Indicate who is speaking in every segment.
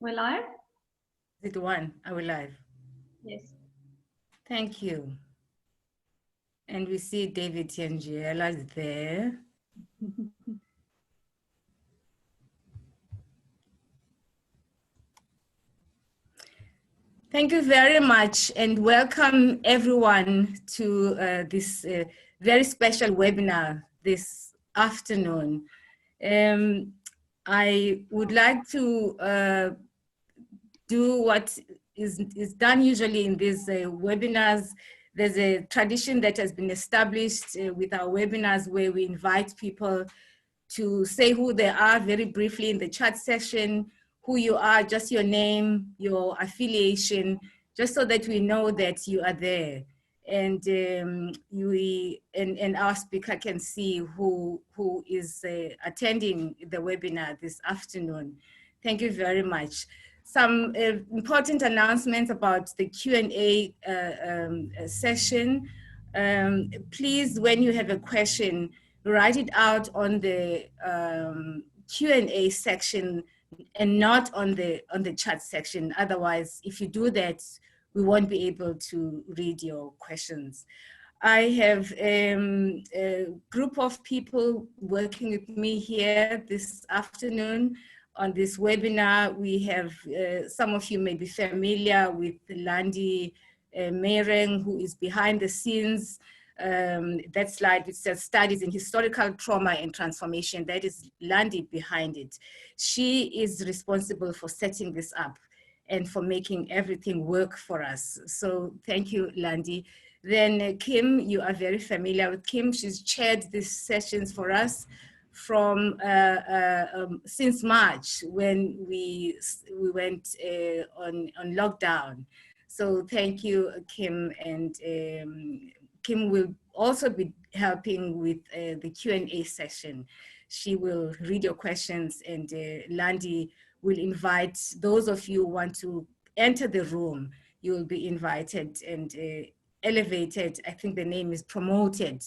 Speaker 1: We're live?
Speaker 2: Is it one? Are we live?
Speaker 1: Yes.
Speaker 2: Thank you. And we see David Tiangiela is there. Thank you very much and welcome everyone to this very special webinar this afternoon. I would like to do what is done usually in these webinars. There's a tradition that has been established with our webinars where we invite people to say who they are very briefly in the chat session, who you are, just your name, your affiliation, just so that we know that you are there. And and our speaker can see who is attending the webinar this afternoon. Thank you very much. Some important announcements about the Q&A session. Please, when you have a question, write it out on the Q&A section and not on the chat section. Otherwise, if you do that, we won't be able to read your questions. I have a group of people working with me here this afternoon on this webinar. We have, some of you may be familiar with Landi Meireng, who is behind the scenes. That slide which says studies in historical trauma and transformation, that is Landi behind it. She is responsible for setting this up and for making everything work for us. So thank you, Landi. Then Kim, you are very familiar with Kim. She's chaired these sessions for us from since March when we went on lockdown. So thank you, Kim. And Kim will also be helping with the Q&A session. She will read your questions, and Landi will invite those of you who want to enter the room. You will be invited and elevated. I think the name is promoted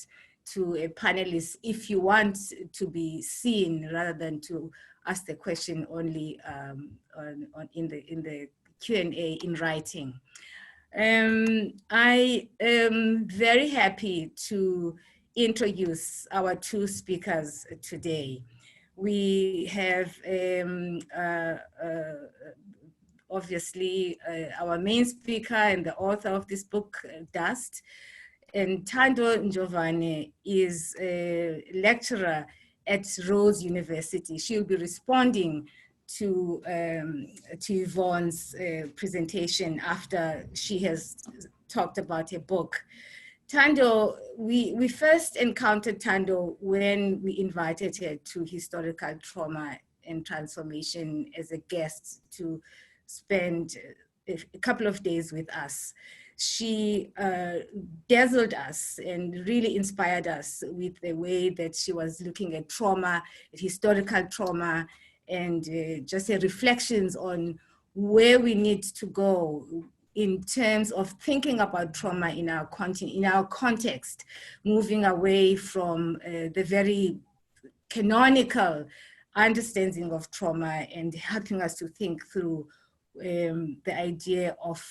Speaker 2: to a panelist if you want to be seen rather than to ask the question only in the Q&A in writing. I am very happy to introduce our two speakers today. We have obviously our main speaker and the author of this book, Dust. And Thando Njovane is a lecturer at Rhodes University. She'll be responding to Yvonne's presentation after she has talked about her book. Thando, we first encountered Thando when we invited her to Historical Trauma and Transformation as a guest to spend a couple of days with us. She dazzled us and really inspired us with the way that she was looking at trauma, at historical trauma, and just her reflections on where we need to go in terms of thinking about trauma in our context, moving away from the very canonical understanding of trauma and helping us to think through the idea of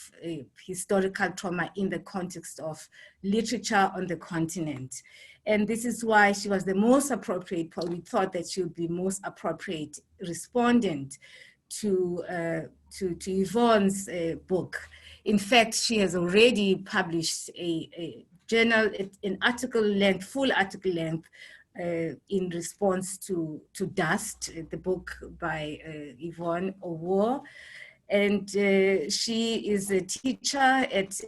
Speaker 2: historical trauma in the context of literature on the continent. And this is why she was the most appropriate, we thought that she would be most appropriate respondent to Yvonne's book. In fact, she has already published a journal, an article length, full article length, in response to Dust, the book by Yvonne Owuor. And she is a teacher at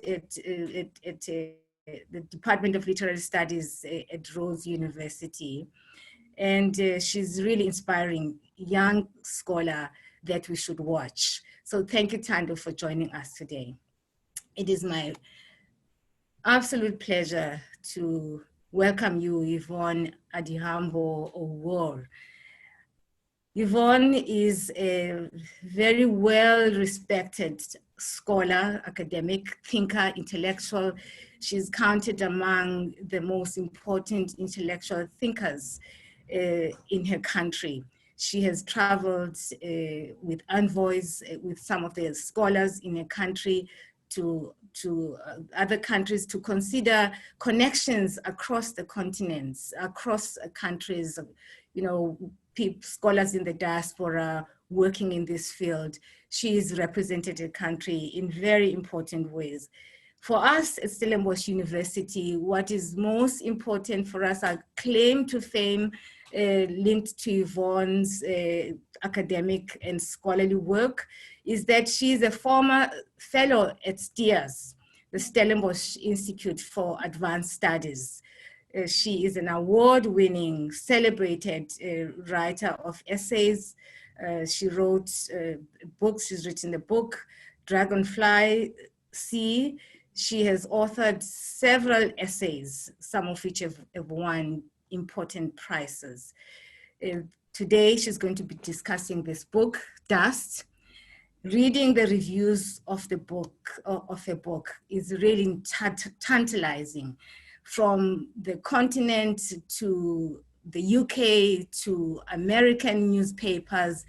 Speaker 2: the Department of Literary Studies at Rhodes University. And she's really inspiring young scholar that we should watch. So thank you, Thando, for joining us today. It is my absolute pleasure to welcome you, Yvonne Owuor. Yvonne is a very well-respected scholar, academic, thinker, intellectual. She's counted among the most important intellectual thinkers in her country. She has traveled with envoys, with some of the scholars in a country to other countries to consider connections across the continents, across countries, you know, scholars in the diaspora working in this field. She's represented a country in very important ways. For us at Stellenbosch University, what is most important for us, our claim to fame, linked to Yvonne's academic and scholarly work, is that she is a former fellow at STIAS, the Stellenbosch Institute for Advanced Studies. She is an award-winning, celebrated writer of essays. She wrote books. She's written a book, Dragonfly Sea. She has authored several essays, some of which have won important prizes. Today, she's going to be discussing this book, Dust. Reading the reviews of the book, of a book, is really tantalizing. From the continent to the UK to American newspapers,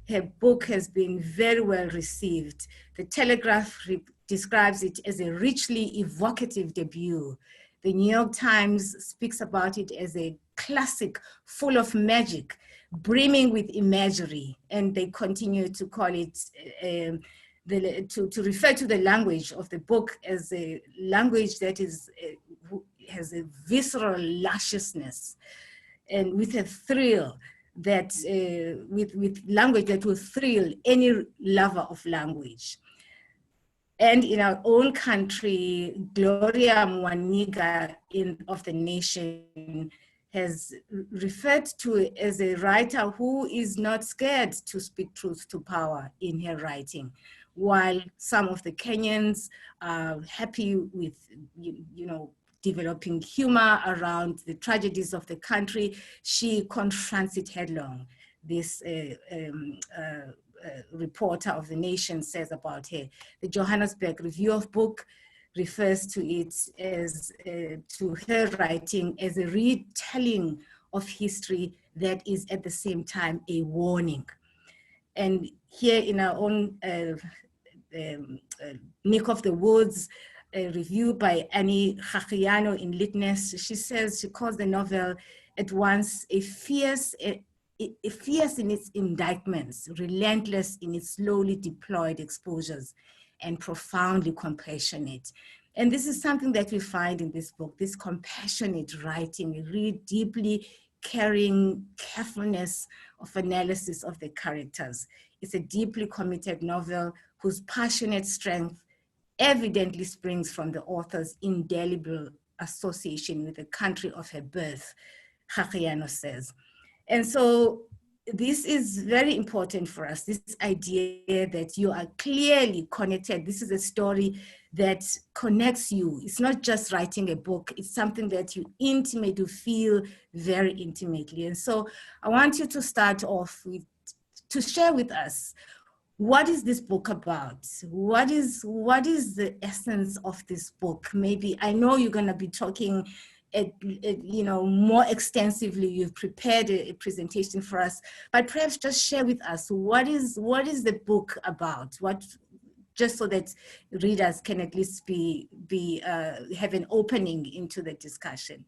Speaker 2: her book has been very well received. The Telegraph describes it as a richly evocative debut. The New York Times speaks about it as a classic full of magic, brimming with imagery, and they continue to call it, to refer to the language of the book as a language that is, has a visceral lusciousness and with a thrill that, with language that will thrill any lover of language. And in our own country, Gloria Mwaniga of The Nation has referred to as a writer who is not scared to speak truth to power in her writing. While some of the Kenyans are happy with, you know, developing humor around the tragedies of the country, she confronts it headlong. This reporter of The Nation says about her. The Johannesburg Review of Book refers to it as, to her writing as a retelling of history that is at the same time a warning. And here in our own Nick of the Woods, a review by Annie Khachiano in Litness, she says, she calls the novel at once a fierce in its indictments, relentless in its slowly deployed exposures, and profoundly compassionate. And this is something that we find in this book, this compassionate writing, a really deeply caring carefulness of analysis of the characters. It's a deeply committed novel whose passionate strength evidently springs from the author's indelible association with the country of her birth, Khachiano says. And so this is very important for us, this idea that you are clearly connected. This is a story that connects you. It's not just writing a book, it's something that you intimately feel very intimately. And so I want you to start off with, to share with us, what is this book about? What is the essence of this book? Maybe, I know you're gonna be talking you know, more extensively. You've prepared a presentation for us, but perhaps just share with us, what is the book about? What, just so that readers can at least have an opening into the discussion.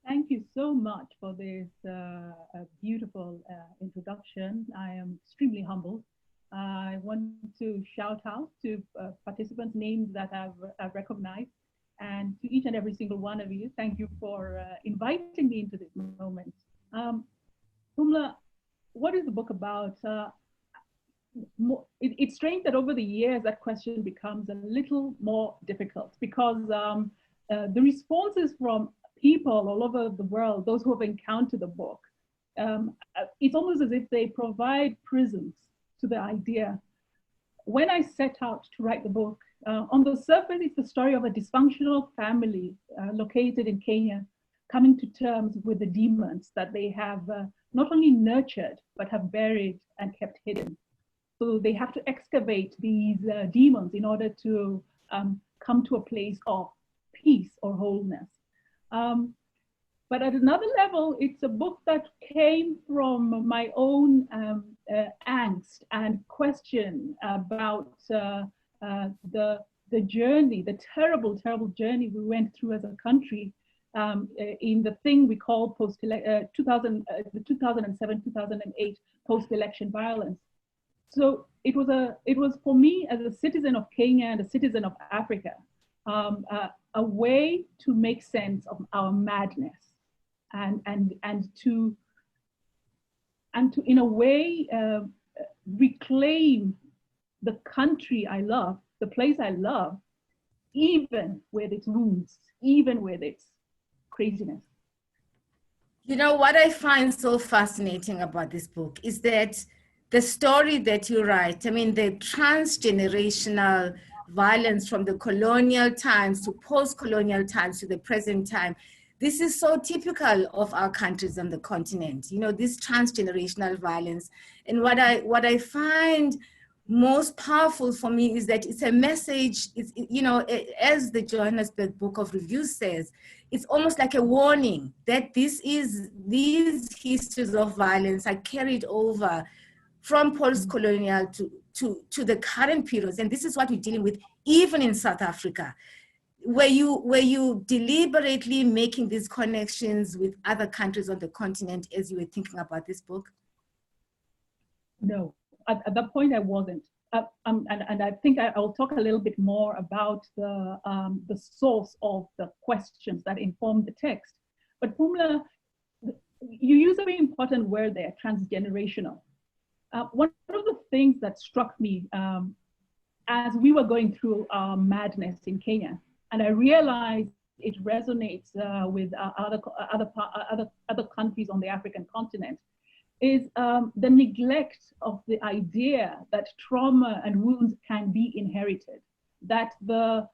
Speaker 1: Thank you so much for this beautiful introduction. I am extremely humbled. I want to shout out to participants' names that I've recognized, and to each and every single one of you. Thank you for inviting me into this moment. Humla, what is the book about? It's strange that over the years that question becomes a little more difficult, because the responses from people all over the world, those who have encountered the book, it's almost as if they provide prisms to the idea. When I set out to write the book, on the surface, it's the story of a dysfunctional family located in Kenya, coming to terms with the demons that they have not only nurtured, but have buried and kept hidden. So they have to excavate these demons in order to come to a place of peace or wholeness. But at another level, it's a book that came from my own angst and question about the journey, the terrible, terrible journey we went through as a country in the thing we call the 2007-2008 post-election violence. So it was for me as a citizen of Kenya and a citizen of Africa, a way to make sense of our madness and to in a way reclaim the country I love, the place I love, even with its wounds, even with its craziness.
Speaker 2: You know, what I find so fascinating about this book is that the story that you write, I mean, the transgenerational violence from the colonial times to post-colonial times to the present time, this is so typical of our countries on the continent, you know, this transgenerational violence. And what I find most powerful for me is that it's a message, it's, you know, as the Johannesburg Book of Review says, it's almost like a warning that these histories of violence are carried over from post-colonial to the current periods. And this is what we're dealing with even in South Africa. Were you deliberately making these connections with other countries on the continent as you were thinking about this book?
Speaker 1: No, at that point I wasn't. And I think I'll talk a little bit more about the source of the questions that inform the text. But Pumla, you use a very important word there, transgenerational. One of the things that struck me as we were going through our madness in Kenya, and I realized it resonates with other countries on the African continent, is the neglect of the idea that trauma and wounds can be inherited, that the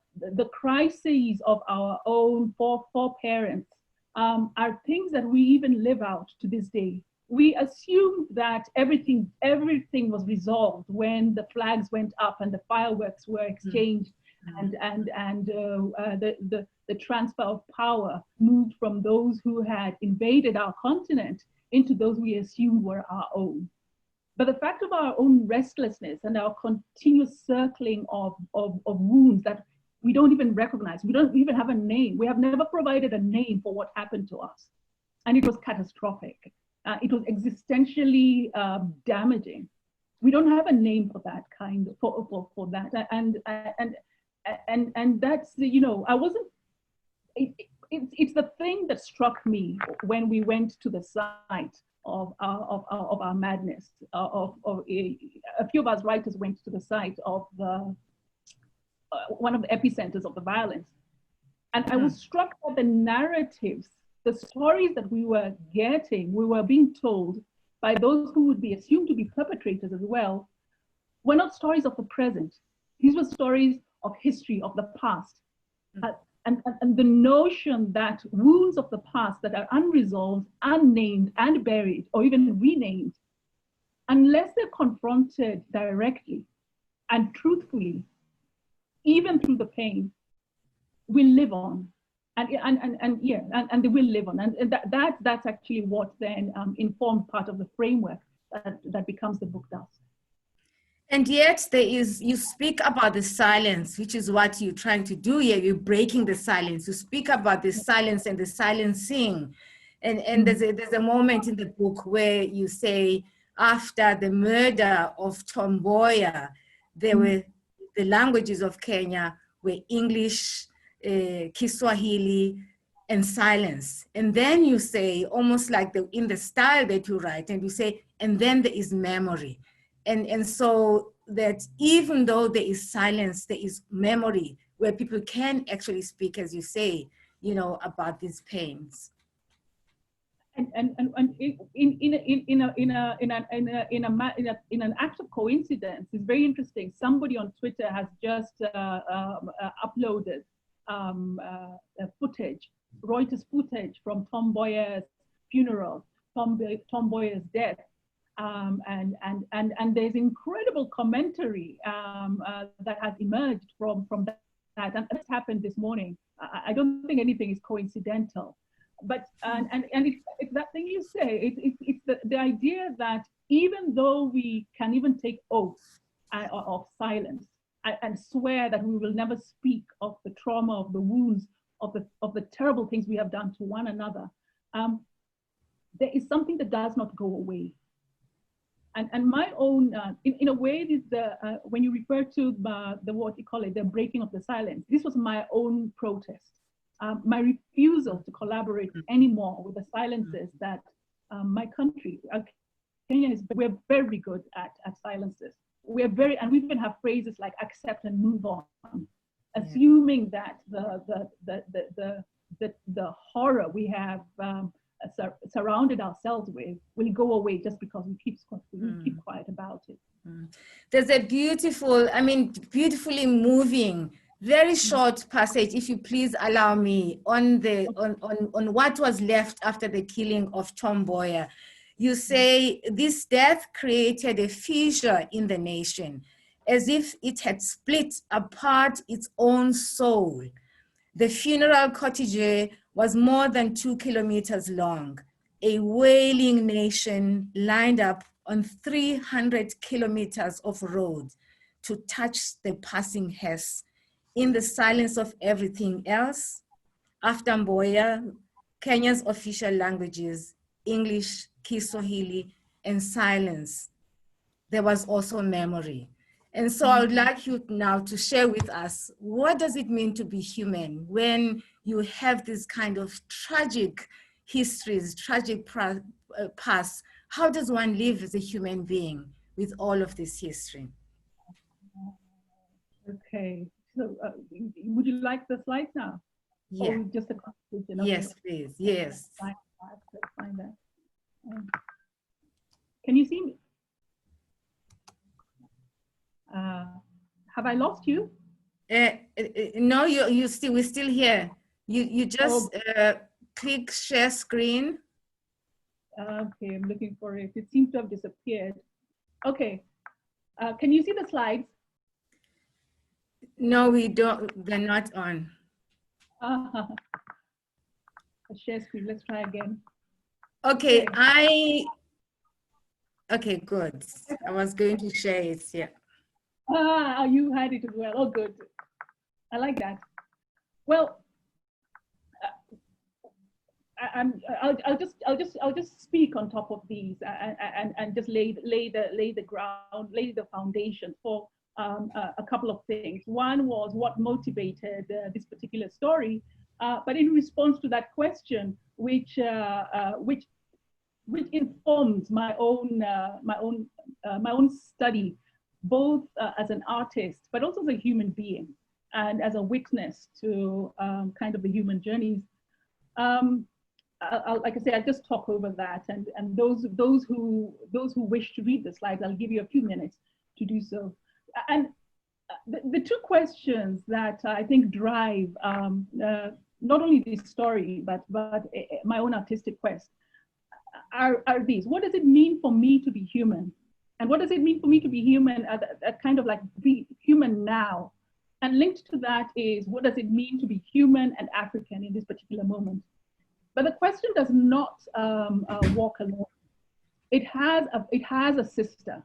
Speaker 1: crises of our own foreparents are things that we even live out to this day. We assumed that everything was resolved when the flags went up and the fireworks were exchanged, and the transfer of power moved from those who had invaded our continent into those we assumed were our own. But the fact of our own restlessness and our continuous circling of wounds that we don't even recognize, we don't even have a name. We have never provided a name for what happened to us. And it was catastrophic. It was existentially damaging. We don't have a name for that kind of, for that. And that's, you know, I wasn't, it's the thing that struck me when we went to the site of our madness. A few of us writers went to the site of one of the epicenters of the violence. And I was struck by the narratives, the stories that we were being told by those who would be assumed to be perpetrators as well, were not stories of the present. These were stories of history, of the past. And the notion that wounds of the past that are unresolved, unnamed, and buried, or even renamed, unless they're confronted directly and truthfully, even through the pain, will live on. And they will live on. And that's actually what then informed part of the framework that becomes the book does.
Speaker 2: And yet you speak about the silence, which is what you're trying to do here. You're breaking the silence. You speak about the silence and the silencing. And there's a moment in the book where you say, after the murder of Tom Mboya, the languages of Kenya were English, Kiswahili, and silence. And then you say, almost like in the style that you write, and you say, and then there is memory. And so that even though there is silence, there is memory where people can actually speak, as you say, you know, about these pains.
Speaker 1: And in an act of coincidence, it's very interesting. Somebody on Twitter has just uploaded footage, Reuters footage from Tom Mboya's funeral, Tom Mboya's death. And there's incredible commentary that has emerged from that. And this happened this morning. I don't think anything is coincidental. But it's that thing you say. It's the idea that even though we can even take oaths of silence and swear that we will never speak of the trauma, of the wounds, of the terrible things we have done to one another, there is something that does not go away. And my own, in a way, when you refer to what you call it, the breaking of the silence, this was my own protest. My refusal to collaborate anymore with the silences that my country, Kenya, we're very good at silences. And we even have phrases like accept and move on, assuming that the horror we have surrounded ourselves with will go away just because we keep quiet about it.
Speaker 2: There's a beautifully moving, very short passage, if you please allow me, on what was left after the killing of Tom Mboya. You say, this death created a fissure in the nation, as if it had split apart its own soul. The funeral cortege was more than 2 kilometers long, a wailing nation lined up on 300 kilometers of road to touch the passing hearse. In the silence of everything else, after Mboya, Kenya's official languages, English, Kiswahili, and silence, there was also memory. And so I would like you now to share with us, what does it mean to be human when you have this kind of tragic histories, tragic past? How does one live as a human being with all of this history?
Speaker 1: Okay, so would you like the slides now?
Speaker 2: Yeah.
Speaker 1: Or just a conversation?
Speaker 2: Okay. Yes, please, yes.
Speaker 1: I have to find that. Can you see me? Have I lost you?
Speaker 2: No, we're still here. You just click share screen.
Speaker 1: Okay, I'm looking for it. It seems to have disappeared. Okay, can you see the slides?
Speaker 2: No, we don't. They're not on.
Speaker 1: Share screen. Let's try again.
Speaker 2: Okay, okay, good. I was going to share it. Yeah.
Speaker 1: You had it as well. Oh, good. I like that. Well, I'll just speak on top of these and just lay the ground, lay the foundation for a couple of things. One was what motivated this particular story, but in response to that question, which informs my own study, both as an artist, but also as a human being and as a witness to kind of the human journeys. Like I say, I'll just talk over that, and those who wish to read the slides, I'll give you a few minutes to do so. And the two questions that I think drive not only this story, but my own artistic quest are these: what does it mean for me to be human? And what does it mean for me to be human, kind of like be human now? And linked to that is, what does it mean to be human and African in this particular moment? But the question does not walk alone. It has a sister.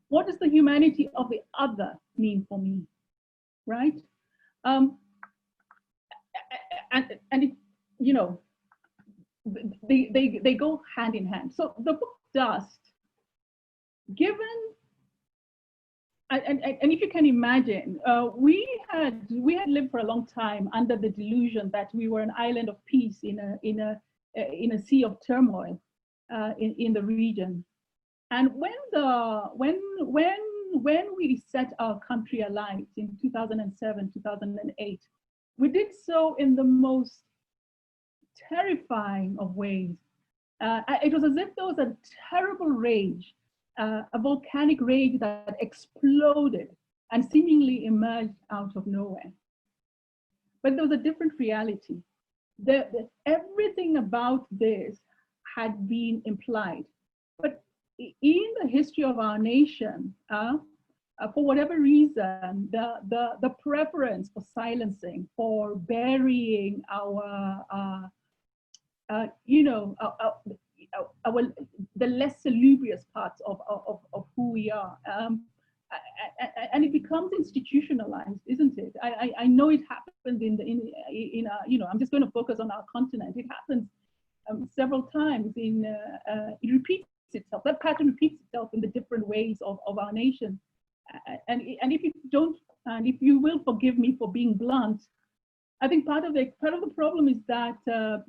Speaker 1: What does the humanity of the other mean for me, right? And it, you know, they go hand in hand. So the book Dust, given, and if you can imagine, we had lived for a long time under the delusion that we were an island of peace in a sea of turmoil in the region. And when we set our country alight in 2007, 2008, we did so in the most terrifying of ways. It was as if there was a terrible rage, a volcanic rage that exploded and seemingly emerged out of nowhere. But there was a different reality. Everything about this had been implied. But in the history of our nation, for whatever reason, the preference for silencing, for burying our you know, the less salubrious parts of who we are. And it becomes institutionalized, isn't it? I know it happens you know, I'm just going to focus on our continent. It happens several times it repeats itself. That pattern repeats itself in the different ways of our nation. And if you don't, and if you will forgive me for being blunt, I think part of the problem is that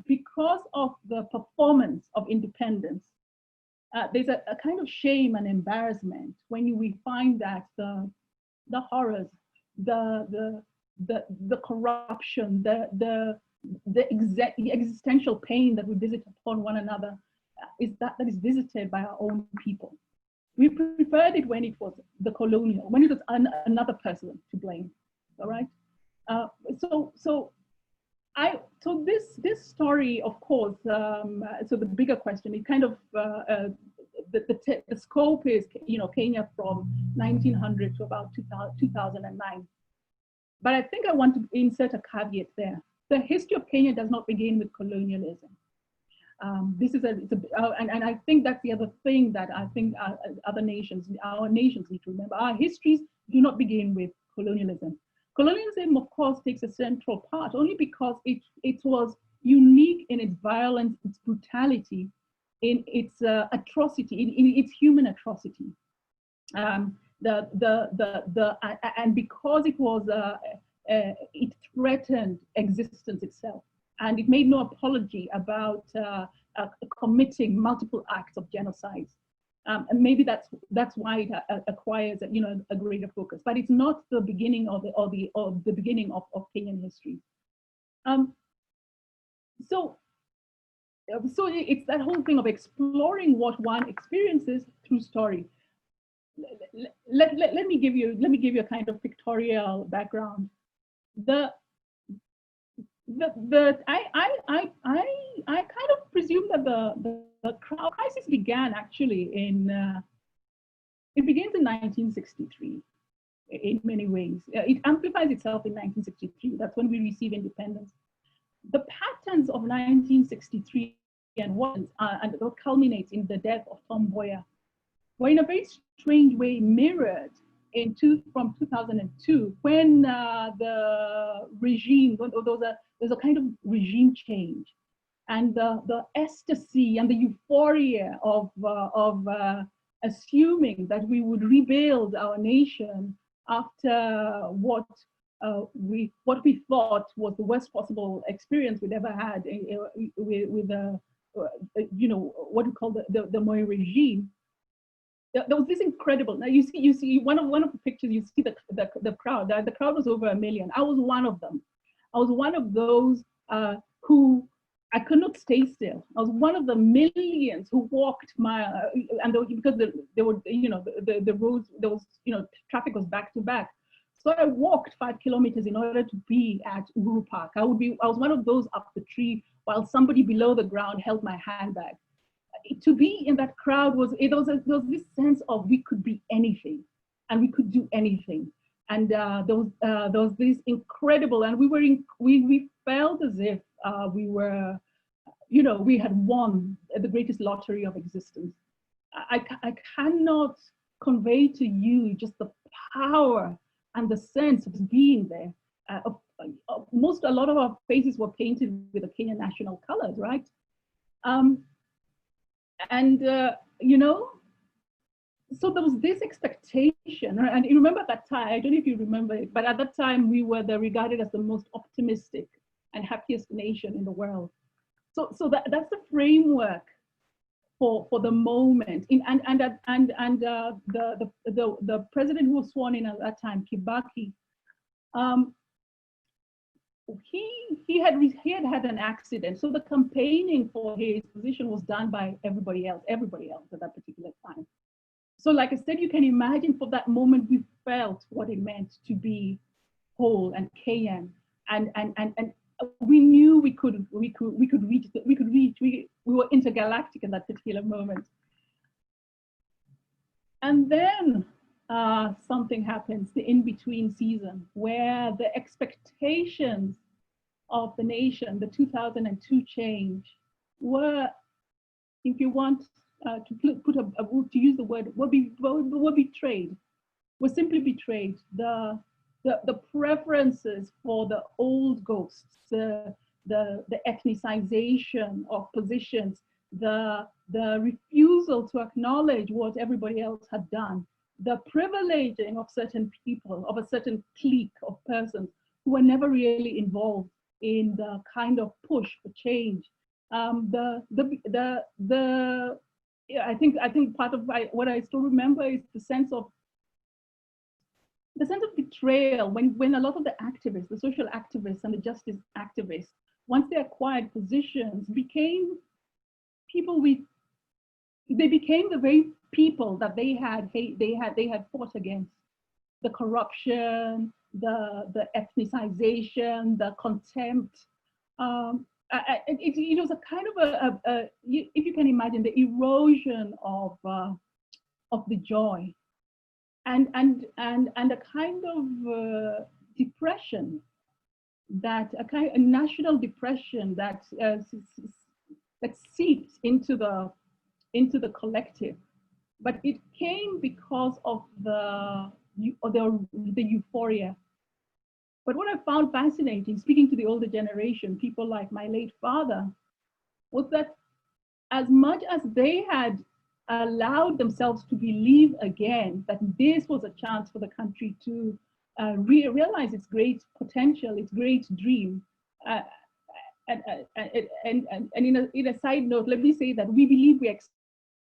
Speaker 1: because of the performance of independence, there's a kind of shame and embarrassment when we find that the horrors, the corruption, the existential pain that we visit upon one another is that is visited by our own people. We preferred it when it was the colonial, when it was another person to blame. All right. So this story, of course, so the bigger question, it kind of, the scope is, you know, Kenya from 1900 to about 2009. But I think I want to insert a caveat there. The history of Kenya does not begin with colonialism. This is and I think that's the other thing that I think our nations need to remember. Our histories do not begin with colonialism. Colonialism, of course, takes a central part only because it was unique in its violence, its brutality, in its atrocity, in its human atrocity. And because it was, it threatened existence itself, and it made no apology about committing multiple acts of genocide. And maybe that's why it acquires, you know, a greater focus. But it's not the beginning of the beginning of Kenyan history. So it's that whole thing of exploring what one experiences through story. Let me give you a kind of pictorial background. I kind of presume that the crisis began actually it begins in 1963 in many ways. It amplifies itself in 1963. That's when we receive independence. The patterns of 1963 and what culminates in the death of Tom Mboya were in a very strange way mirrored from 2002, when the regime, there's a kind of regime change, and the ecstasy and the euphoria of assuming that we would rebuild our nation after what we thought was the worst possible experience we'd ever had with you know, what we call the Moi regime. There was this incredible. Now you see one of the pictures. You see the crowd. The crowd was over 1 million. I was one of them. I was one of those who I could not stay still. I was one of the millions who walked and because there were, you know, the roads, there was, you know, traffic was back to back. So I walked 5 kilometers in order to be at Uhuru Park. I was one of those up the tree while somebody below the ground held my handbag. To be in that crowd was this sense of we could be anything, and we could do anything, and there was this incredible, and we felt as if we were, you know, we had won the greatest lottery of existence. I cannot convey to you just the power and the sense of being there. A lot of our faces were painted with the Kenyan national colors, right? You know, so there was this expectation, and you remember that time, I don't know if you remember it, but at that time we were regarded as the most optimistic and happiest nation in the world. So that's the framework for the moment. The president who was sworn in at that time, Kibaki, he had an accident. So the campaigning for his position was done by everybody else at that particular time. So like I said, you can imagine for that moment, we felt what it meant to be whole and Kenyan, and we knew we could reach, we were intergalactic in that particular moment. And then something happens, the in-between season, where the expectations of the nation, the 2002 change, were, if you want to use the word, were betrayed, were simply betrayed. The preferences for the old ghosts, the ethnicization of positions, the refusal to acknowledge what everybody else had done, the privileging of certain people, of a certain clique of persons who were never really involved in the kind of push for change. I think part of what I still remember is the sense of betrayal when a lot of the activists, the social activists and the justice activists, once they acquired positions, became people they became the very people that they had fought against. The corruption, the ethnicization, the contempt. It was a kind of if you can imagine, the erosion of the joy, and a kind of depression, that a national depression that seeped into the collective. But it came because of the euphoria. But what I found fascinating, speaking to the older generation, people like my late father, was that as much as they had allowed themselves to believe again that this was a chance for the country to realize its great potential, its great dream. And in a side note, let me say that we believe we're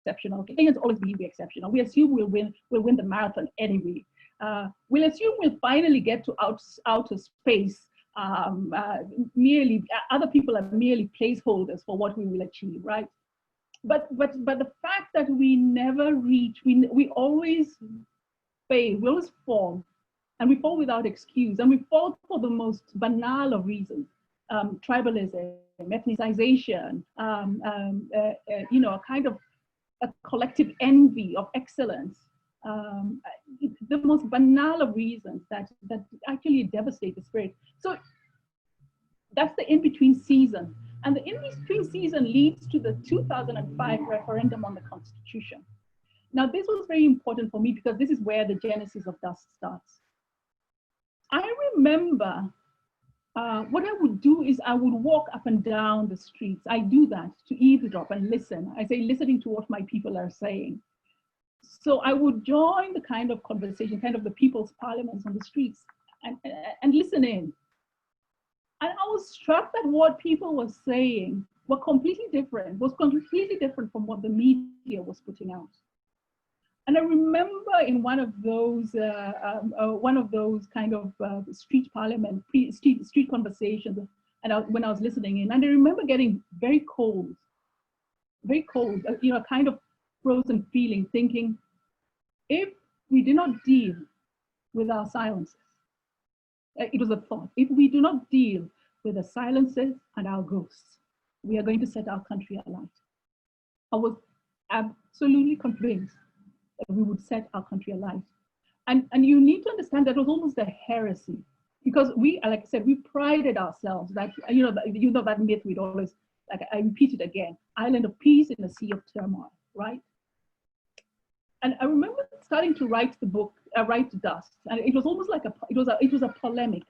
Speaker 1: exceptional. Kenyans always believe we're exceptional. We assume we'll win the marathon anyway. We'll assume we'll finally get to outer space. Merely, other people are merely placeholders for what we will achieve, right? But the fact that we never reach, we always fail, we always fall, and we fall without excuse, and we fall for the most banal of reasons: tribalism, ethnicization, a kind of a collective envy of excellence. The most banal of reasons that actually devastate the spirit. So that's the in-between season. And the in-between season leads to the 2005 referendum on the Constitution. Now, this was very important for me because this is where the genesis of Dust starts. I remember what I would do is I would walk up and down the streets. I do that to eavesdrop and listen. I say listening to what my people are saying. So I would join the kind of conversation, kind of the people's parliaments on the streets, and listen in. And I was struck that what people were saying was completely different from what the media was putting out. And I remember in one of those kind of street parliament, street conversations, and when I was listening in, and I remember getting very cold, a kind of frozen feeling, thinking, if we do not deal with our silences, it was a thought, if we do not deal with the silences and our ghosts, we are going to set our country alight. I was absolutely convinced that we would set our country alight. And you need to understand that it was almost a heresy, because we, like I said, we prided ourselves that, that myth we'd always, like I repeat it again, island of peace in a sea of turmoil, right? And I remember starting to write the book, Write to Dust, and it was almost like it was a polemic,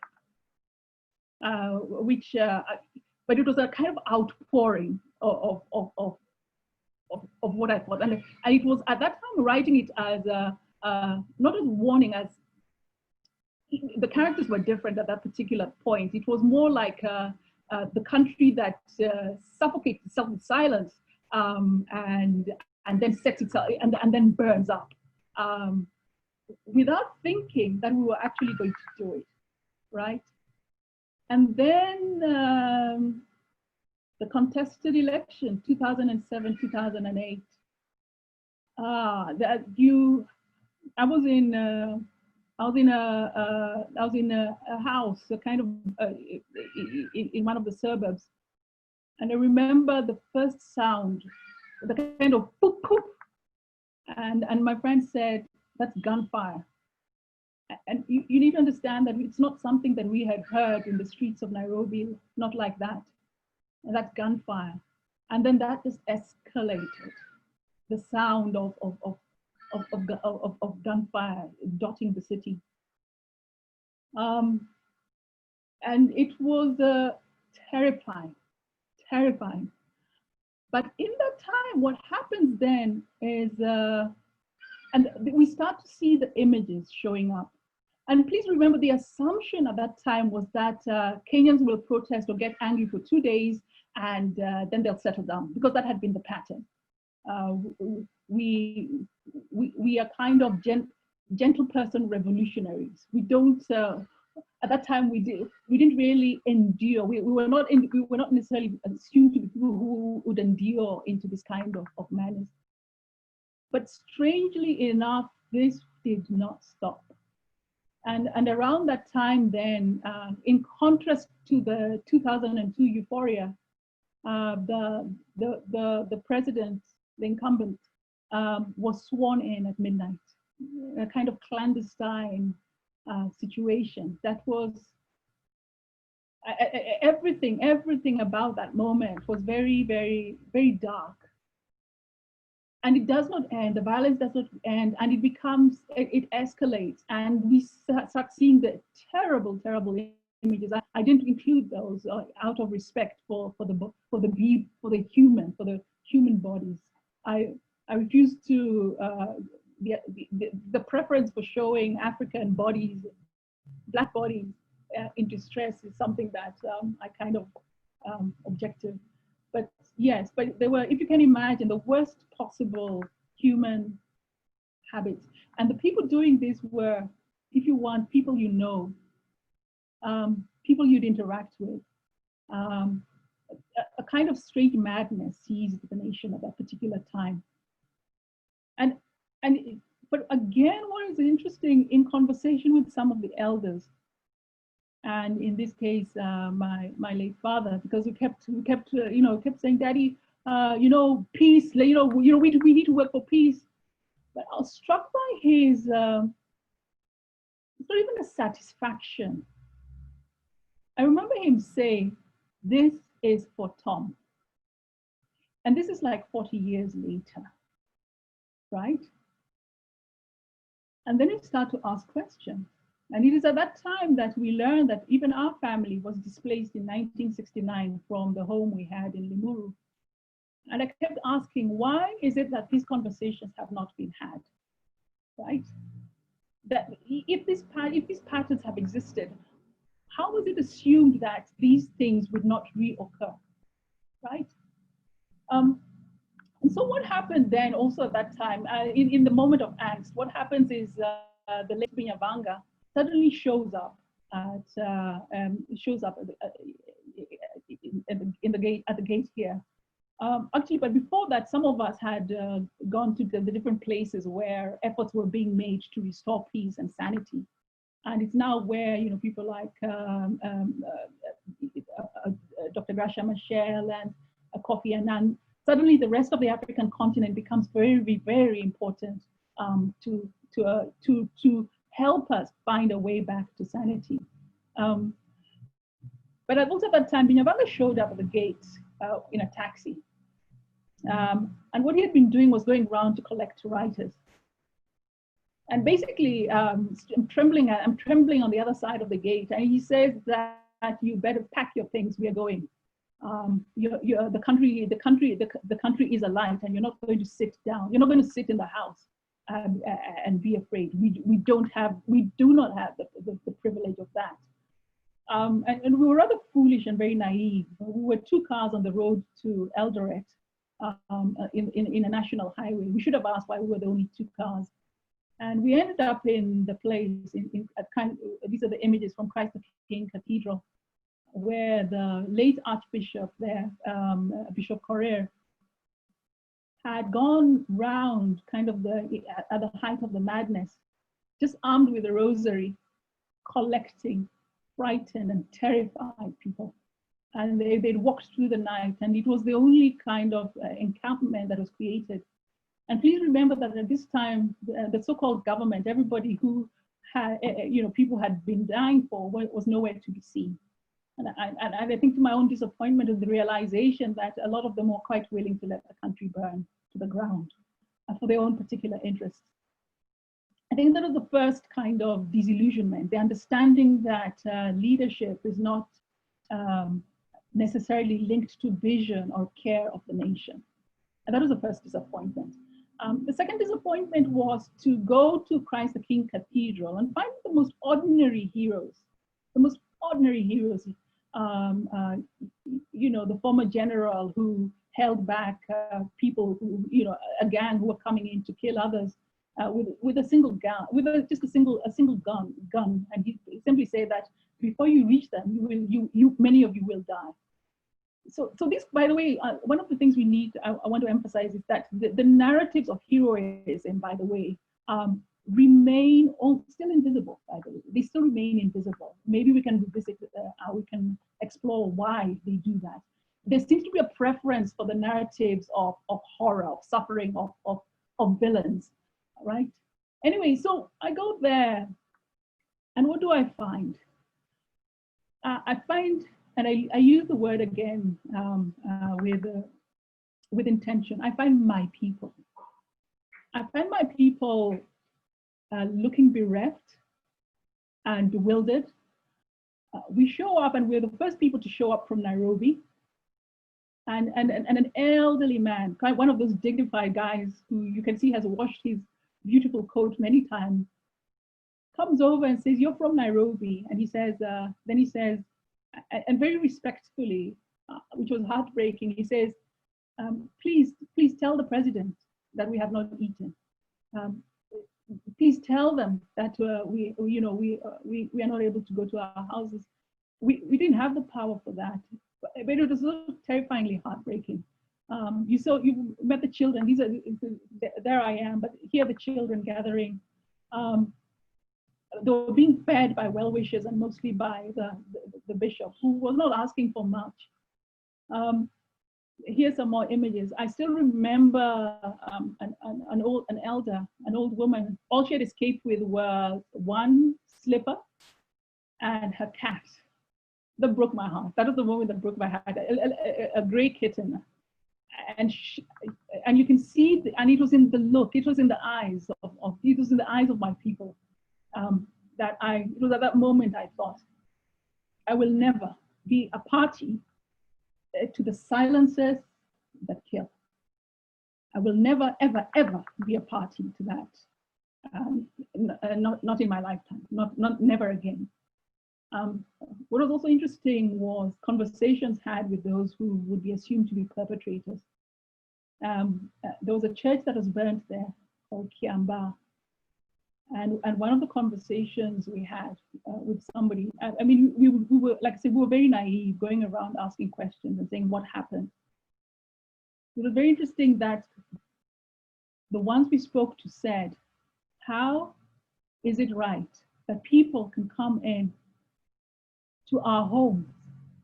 Speaker 1: but it was a kind of outpouring of what I thought, and it was at that time writing it as not as warning, as the characters were different at that particular point. It was more like the country that suffocates itself in silence, and then sets itself and then burns up, without thinking that we were actually going to do it, right? And then the contested election, 2007, 2008. I was in a house, a kind of in one of the suburbs, and I remember the first sound, the kind of poop poop, and my friend said, "That's gunfire." And you need to understand that it's not something that we had heard in the streets of Nairobi, not like that. And that's gunfire. And then that just escalated. The sound of gunfire dotting the city. And it was terrifying, terrifying. But in that time, what happens then is, and we start to see the images showing up. And please remember, the assumption at that time was that Kenyans will protest or get angry for 2 days, and then they'll settle down, because that had been the pattern. We are kind of gentle person revolutionaries. We don't. At that time, we didn't really endure. We were not necessarily assumed to be people who would endure into this kind of madness. But strangely enough, this did not stop. And around that time, then, in contrast to the 2002 euphoria, the president, the incumbent, was sworn in at midnight, a kind of clandestine situation that was everything about that moment was very, very, very dark. And it does not end, the violence does not end, and it escalates, and we start seeing the terrible, terrible images. I didn't include those out of respect for the human bodies. I refuse to, the preference for showing African bodies, Black bodies in distress is something that I kind of object to. But yes, but they were, if you can imagine, the worst possible human habits. And the people doing this were, if you want, people you know, people you'd interact with. A kind of strange madness seized the nation at that particular time. But again, what is interesting, in conversation with some of the elders, and in this case, my late father, because we kept saying, Daddy, peace, we need to work for peace. But I was struck by his, it's not even a satisfaction. I remember him saying, this is for Tom. And this is like 40 years later, right? And then you start to ask questions. And it is at that time that we learned that even our family was displaced in 1969 from the home we had in Limuru. And I kept asking, why is it that these conversations have not been had, right? That if these patterns have existed, how was it assumed that these things would not reoccur, right? And so what happened then also at that time, in the moment of angst, what happens is the late Binyavanga suddenly shows up at the gate here. Actually, but before that, some of us had gone to the different places where efforts were being made to restore peace and sanity. And it's now where people like Dr. Gracia Machel and Kofi Annan, suddenly the rest of the African continent becomes very, very important to help us find a way back to sanity. But also at that time, Binyavanga showed up at the gate in a taxi. And what he had been doing was going around to collect writers. And basically, I'm trembling on the other side of the gate, and he says that you better pack your things, we are going. The country is alive, and you're not going to sit down. You're not going to sit in the house and be afraid. We do not have the privilege of that. And we were rather foolish and very naive. We were 2 cars on the road to Eldoret in a national highway. We should have asked why we were the only 2 cars. And we ended up in the place, these are the images from Christ the King Cathedral, where the late Archbishop there, Bishop Correa, had gone round kind of at the height of the madness, just armed with a rosary, collecting frightened and terrified people. And they'd walked through the night, and it was the only kind of encampment that was created. And please remember that at this time, the so-called government, everybody who had, people had been dying for, was nowhere to be seen. And I think to my own disappointment is the realization that a lot of them were quite willing to let the country burn to the ground for their own particular interests. I think that was the first kind of disillusionment, the understanding that leadership is not necessarily linked to vision or care of the nation. And that was the first disappointment. The second disappointment was to go to Christ the King Cathedral and find the most ordinary heroes, the former general who held back people who, a gang who were coming in to kill others with a single gun, just a single gun, and he simply said that before you reach them, many of you will die. So this, by the way, one of the things we need, I want to emphasize is that the narratives of heroism, by the way, remain still invisible, by the way. They still remain invisible. Maybe we can revisit, we can explore why they do that. There seems to be a preference for the narratives of horror, of suffering, of villains, right? Anyway, so I go there, and what do I find? I find, and I use the word again with intention, I find my people. I find my people looking bereft and bewildered. We show up, and we're the first people to show up from Nairobi. And an elderly man, one of those dignified guys who you can see has washed his beautiful coat many times, comes over and says, "You're from Nairobi." And he says, then he says, and very respectfully, which was heartbreaking, he says, please tell the president that we have not eaten. Please tell them that we are not able to go to our houses. We didn't have the power for that, but it was so terrifyingly heartbreaking. You met the children. There I am, but here are the children gathering. They were being fed by well-wishers and mostly by the bishop, who was not asking for much. Here's some more images. I still remember an old woman. All she had escaped with was one slipper and her cat. That broke my heart. That was the moment that broke my heart. A gray kitten, and you can see, and it was in the look. It was in the eyes of my people. It was at that moment I thought, I will never be a party to the silences that kill. I will never, ever, ever be a party to that. Not in my lifetime, never again. What was also interesting was conversations had with those who would be assumed to be perpetrators. There was a church that was burnt there called Kiamba. And one of the conversations we had with somebody, I mean, we were, like I said, we were very naive, going around asking questions and saying, what happened? It was very interesting that the ones we spoke to said, how is it right that people can come in to our homes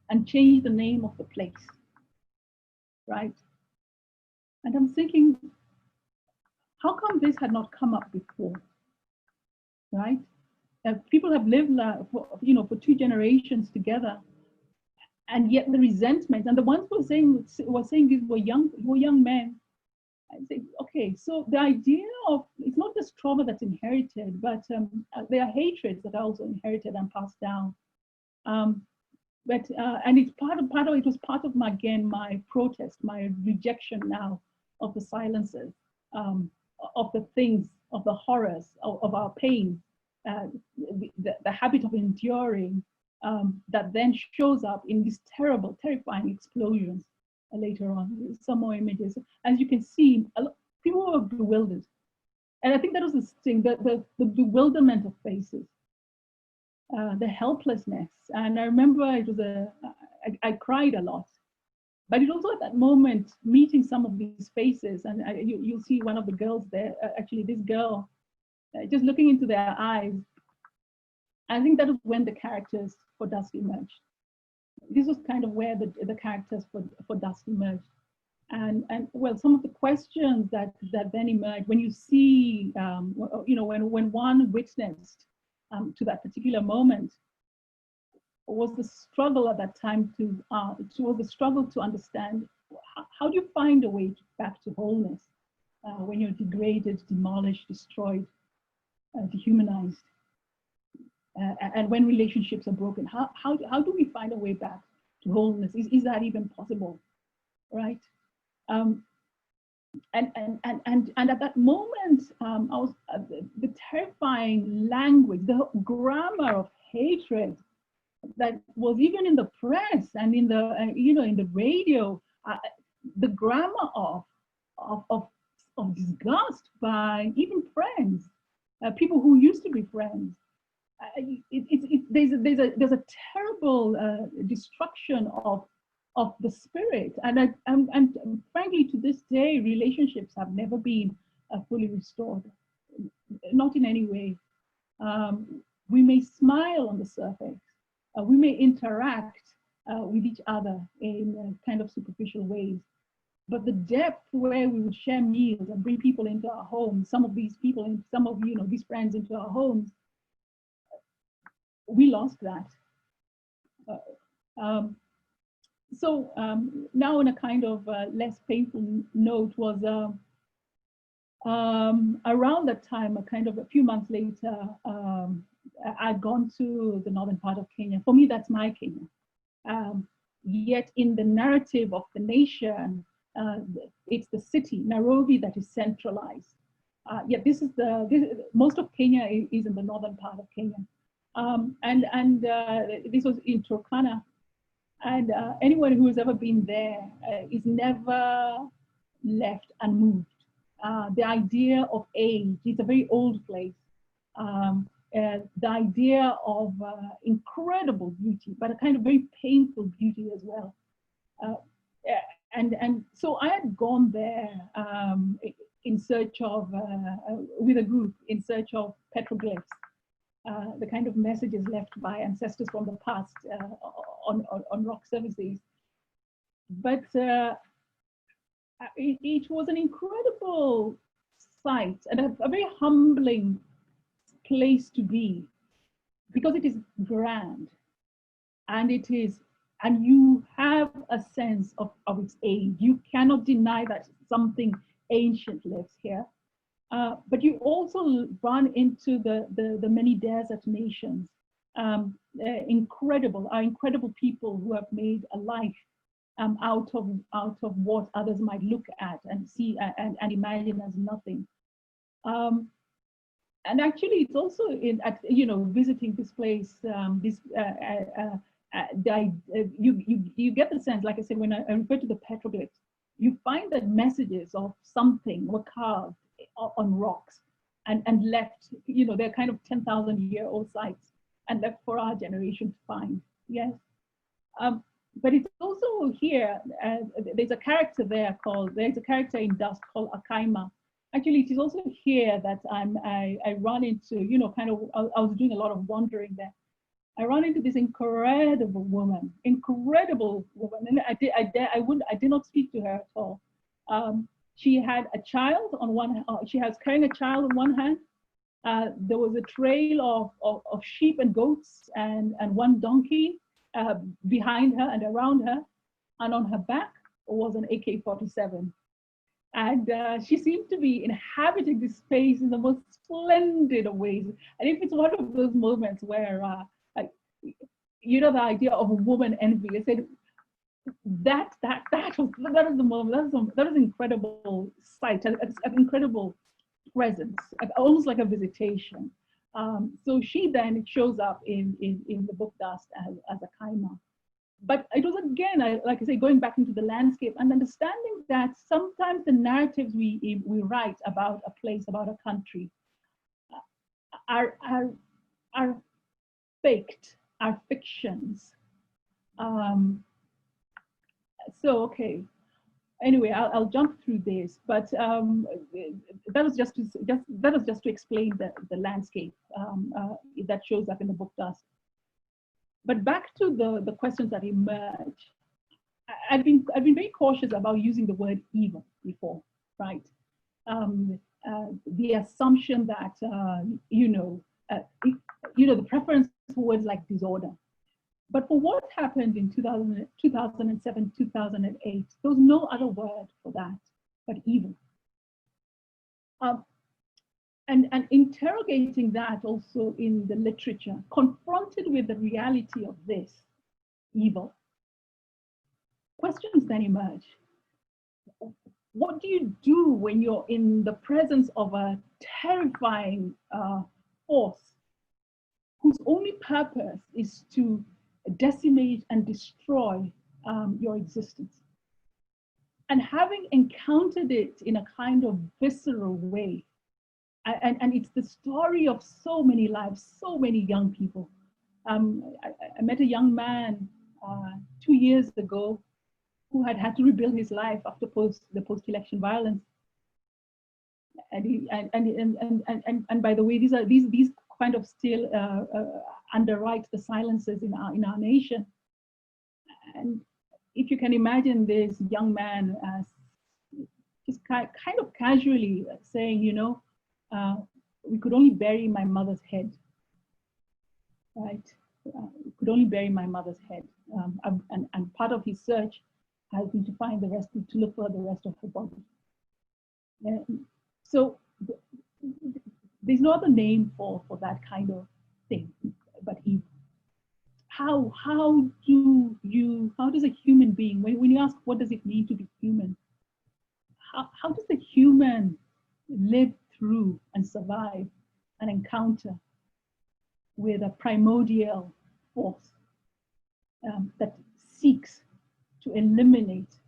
Speaker 1: and change the name of the place, right? And I'm thinking, how come this had not come up before? Right? People have lived for 2 generations together, and yet the resentment, and the ones who were saying these were young men. I say, okay, so the idea of, it's not just trauma that's inherited, but there are hatreds that are also inherited and passed down. And it's part of it was part of my protest, my rejection now of the silences, of the things, of the horrors, of our pain, the habit of enduring that then shows up in these terrible, terrifying explosions later on. Some more images. As you can see, people were bewildered. And I think that was the thing, the bewilderment of faces, the helplessness. And I remember I cried a lot. But it also at that moment, meeting some of these faces, and you'll see one of the girls there, actually this girl, just looking into their eyes. I think that was when the characters for Dust emerged. This was kind of where the characters for Dust emerged. And well, some of the questions that then emerged, when you see, when one witnessed to that particular moment, was the struggle at that time was the struggle to understand how do you find a way back to wholeness when you're degraded, demolished, destroyed, dehumanized, and when relationships are broken. How do we find a way back to wholeness? Is that even possible, right? And at that moment, I was the terrifying language, the grammar of hatred that was even in the press and in the in the radio, the grammar of disgust by even friends, people who used to be friends. There's a terrible destruction of the spirit, and frankly, to this day, relationships have never been fully restored, not in any way. We may smile on the surface, we may interact with each other in kind of superficial ways, but the depth where we would share meals and bring people into our homes, some of these these friends into our homes, we lost that. Now on a kind of less painful note was around that time, a few months later, I'd gone to the northern part of Kenya. For me, that's my Kenya. Yet in the narrative of the nation, it's the city, Nairobi, that is centralized. Yet most of Kenya is in the northern part of Kenya. This was in Turkana. And anyone who has ever been there is never left unmoved. The idea of age, it's a very old place. The idea of incredible beauty, but a kind of very painful beauty as well. And so I had gone there in search of, with a group, in search of petroglyphs, the kind of messages left by ancestors from the past on rock surfaces. But it was an incredible sight and a very humbling place to be, because it is grand and you have a sense of its age. You cannot deny that something ancient lives here. But you also run into the many desert nations, incredible people who have made a life out of what others might look at and see and imagine as nothing. And actually, it's also visiting this place. You get the sense, like I said, when I refer to the petroglyphs, you find that messages of something were carved on rocks and left. They're kind of 10,000-year-old sites and left for our generation to find. Yes. But it's also here, there's a character in Dust called Akaima. Actually, it is also here that I run into, I was doing a lot of wandering there. I run into this incredible woman, and I did not speak to her at all. She had a child on one hand, she was carrying a child on one hand. There was a trail of sheep and goats and one donkey behind her and around her, and on her back was an AK-47. And she seemed to be inhabiting this space in the most splendid of ways. And if it's one of those moments where, the idea of a woman envy, I said, that is the moment, that is an incredible sight, an incredible presence, almost like a visitation. So she then shows up in the book Dust as a Kaima. But it was, again, like I say, going back into the landscape and understanding that sometimes the narratives we write about a place, about a country, are faked, are fictions. So, okay. Anyway, I'll jump through this, but that was just to explain the landscape that shows up in the book Dust. But back to the questions that emerge. I've been very cautious about using the word evil before, right? The assumption that the preference for words like disorder. But for what happened in 2007, 2008, there was no other word for that but evil. And interrogating that also in the literature, confronted with the reality of this evil, questions then emerge. What do you do when you're in the presence of a terrifying force whose only purpose is to decimate and destroy your existence? And having encountered it in a kind of visceral way, and it's the story of so many lives, so many young people. I met a young man 2 years ago who had had to rebuild his life after the post-election violence. And by the way, these kind of still underwrite the silences in our nation. And if you can imagine this young man as just kind of casually saying, you know, we could only bury my mother's head, right? We could only bury my mother's head. And part of his search has been to find the rest, to look for the rest of her body. So there's no other name for that kind of thing but evil. How does a human being, when you ask what does it mean to be human, how does the human live through and survive an encounter with a primordial force that seeks to eliminate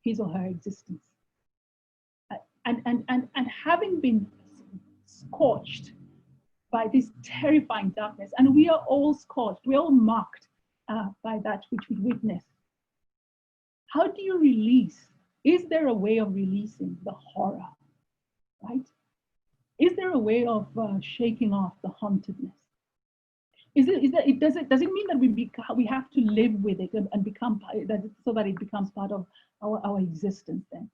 Speaker 1: his or her existence? And having been scorched by this terrifying darkness, and we are all scorched, we're all marked by that which we witness. How do you release? Is there a way of releasing the horror, right? Is there a way of shaking off the hauntedness? Does it mean that we have to live with it and become that, so that it becomes part of our existence then?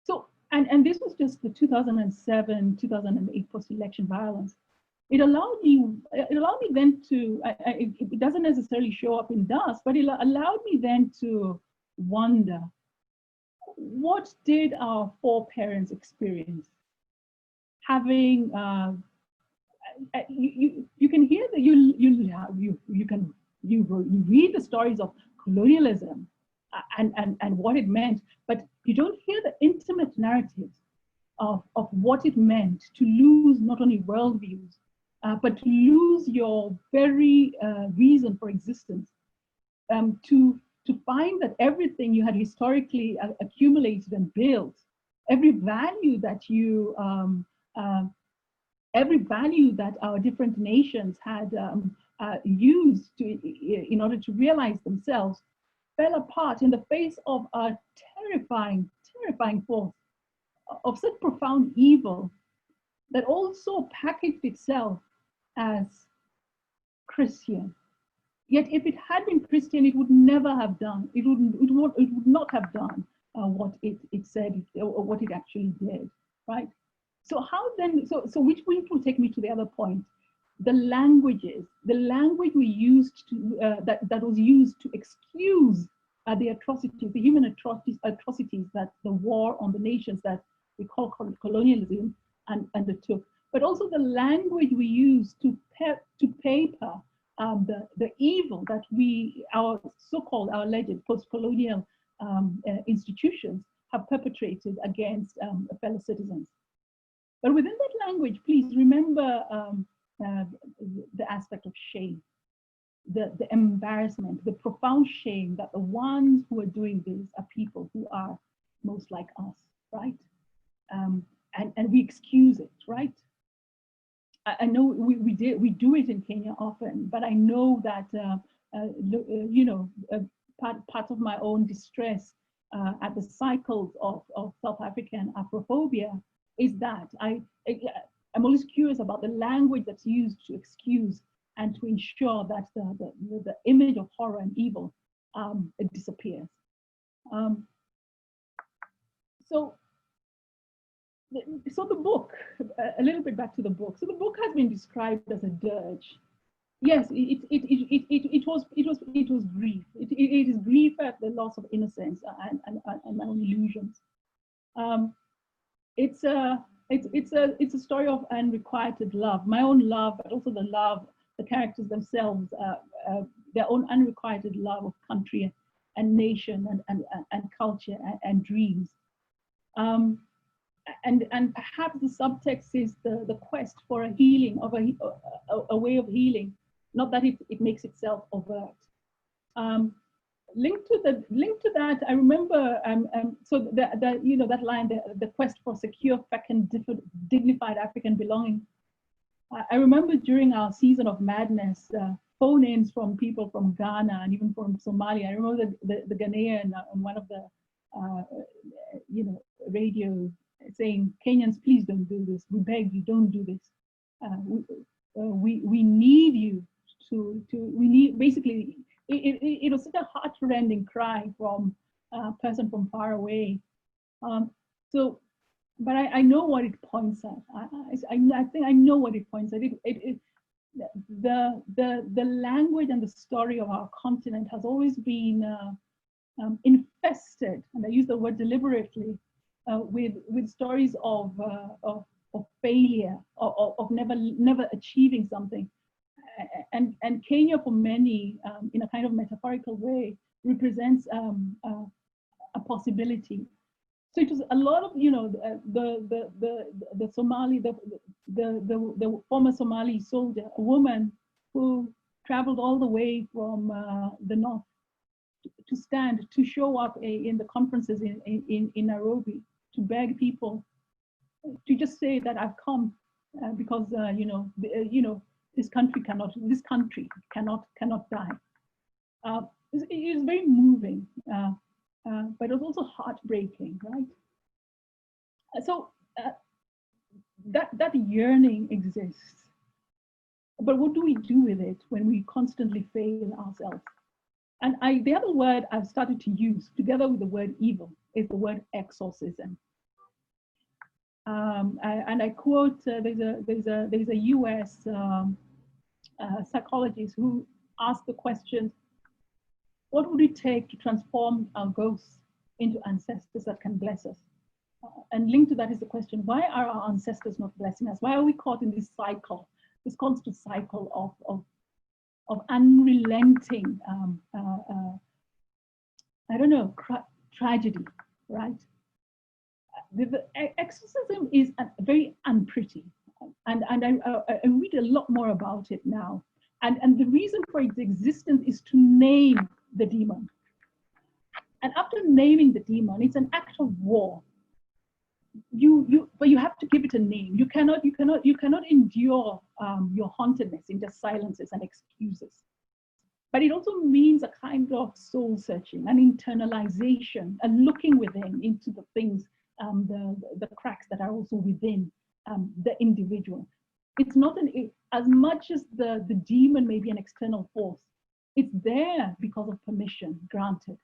Speaker 1: So, and this was just the 2007, 2008 post-election violence. It allowed me then to, it doesn't necessarily show up in dust, but it allowed me then to wonder, what did our foreparents experience? Having, you can hear that you read the stories of colonialism and what it meant, but you don't hear the intimate narratives of what it meant to lose not only worldviews, but to lose your very reason for existence, to find that everything you had historically accumulated and built, every value that our different nations had used in order to realize themselves, fell apart in the face of a terrifying force of such profound evil that also packaged itself as Christian. Yet if it had been Christian, it would never have done, it would not have done what it said, or what it actually did, right? So how then, so which will take me to the other point, the language we used to, that was used to excuse the atrocities, the human atrocities that the war on the nations that we call colonialism undertook, but also the language we use to paper the evil that our so-called, our alleged post-colonial institutions have perpetrated against fellow citizens. But within that language, please remember the aspect of shame, the embarrassment, the profound shame that the ones who are doing this are people who are most like us, right? And we excuse it, right? I know we do it in Kenya often, but I know that part of my own distress at the cycles of South African Afrophobia is that I'm always curious about the language that's used to excuse and to ensure that the image of horror and evil it disappears. So the book, a little bit back to the book. So the book has been described as a dirge, yes, it was grief. It is grief at the loss of innocence and my own illusions. It's a story of unrequited love, my own love, but also the love, the characters themselves, their own unrequited love of country and nation and culture and dreams. And perhaps the subtext is the quest for a healing, of a way of healing, not that it makes itself overt. Linked to that, I remember so that line, the quest for secure, fecund, dignified African belonging. I remember during our season of madness, phone-ins from people from Ghana and even from Somalia. I remember the Ghanaian on one of the radio saying, "Kenyans, please don't do this. We beg you, don't do this. We need you we need, basically." It was such a heart-rending cry from a person from far away. But I know what it points at. I think I know what it points at. The language and the story of our continent has always been infested, and I use the word deliberately, with stories of failure, of never achieving something. And Kenya, for many, in a kind of metaphorical way, represents a possibility. So it was a lot of, the Somali, the former Somali soldier, a woman who traveled all the way from the north to show up in the conferences in Nairobi, to beg people, to just say that I've come because this country cannot die. It is very moving, but it was also heartbreaking, right? So that yearning exists, but what do we do with it when we constantly fail ourselves? And the other word I've started to use together with the word evil is the word exorcism. And I quote, there's a US psychologist who asked the question, what would it take to transform our ghosts into ancestors that can bless us? And linked to that is the question, why are our ancestors not blessing us? Why are we caught in this cycle, this constant cycle of unrelenting, tragedy, right? The exorcism is very unpretty, and I read a lot more about it now. And the reason for its existence is to name the demon. And after naming the demon, it's an act of war. But you have to give it a name. You cannot endure your hauntedness in just silences and excuses. But it also means a kind of soul searching, an internalization, a looking within into the things, the cracks that are also within the individual. It's not as much as the demon may be an external force, it's there because of permission granted.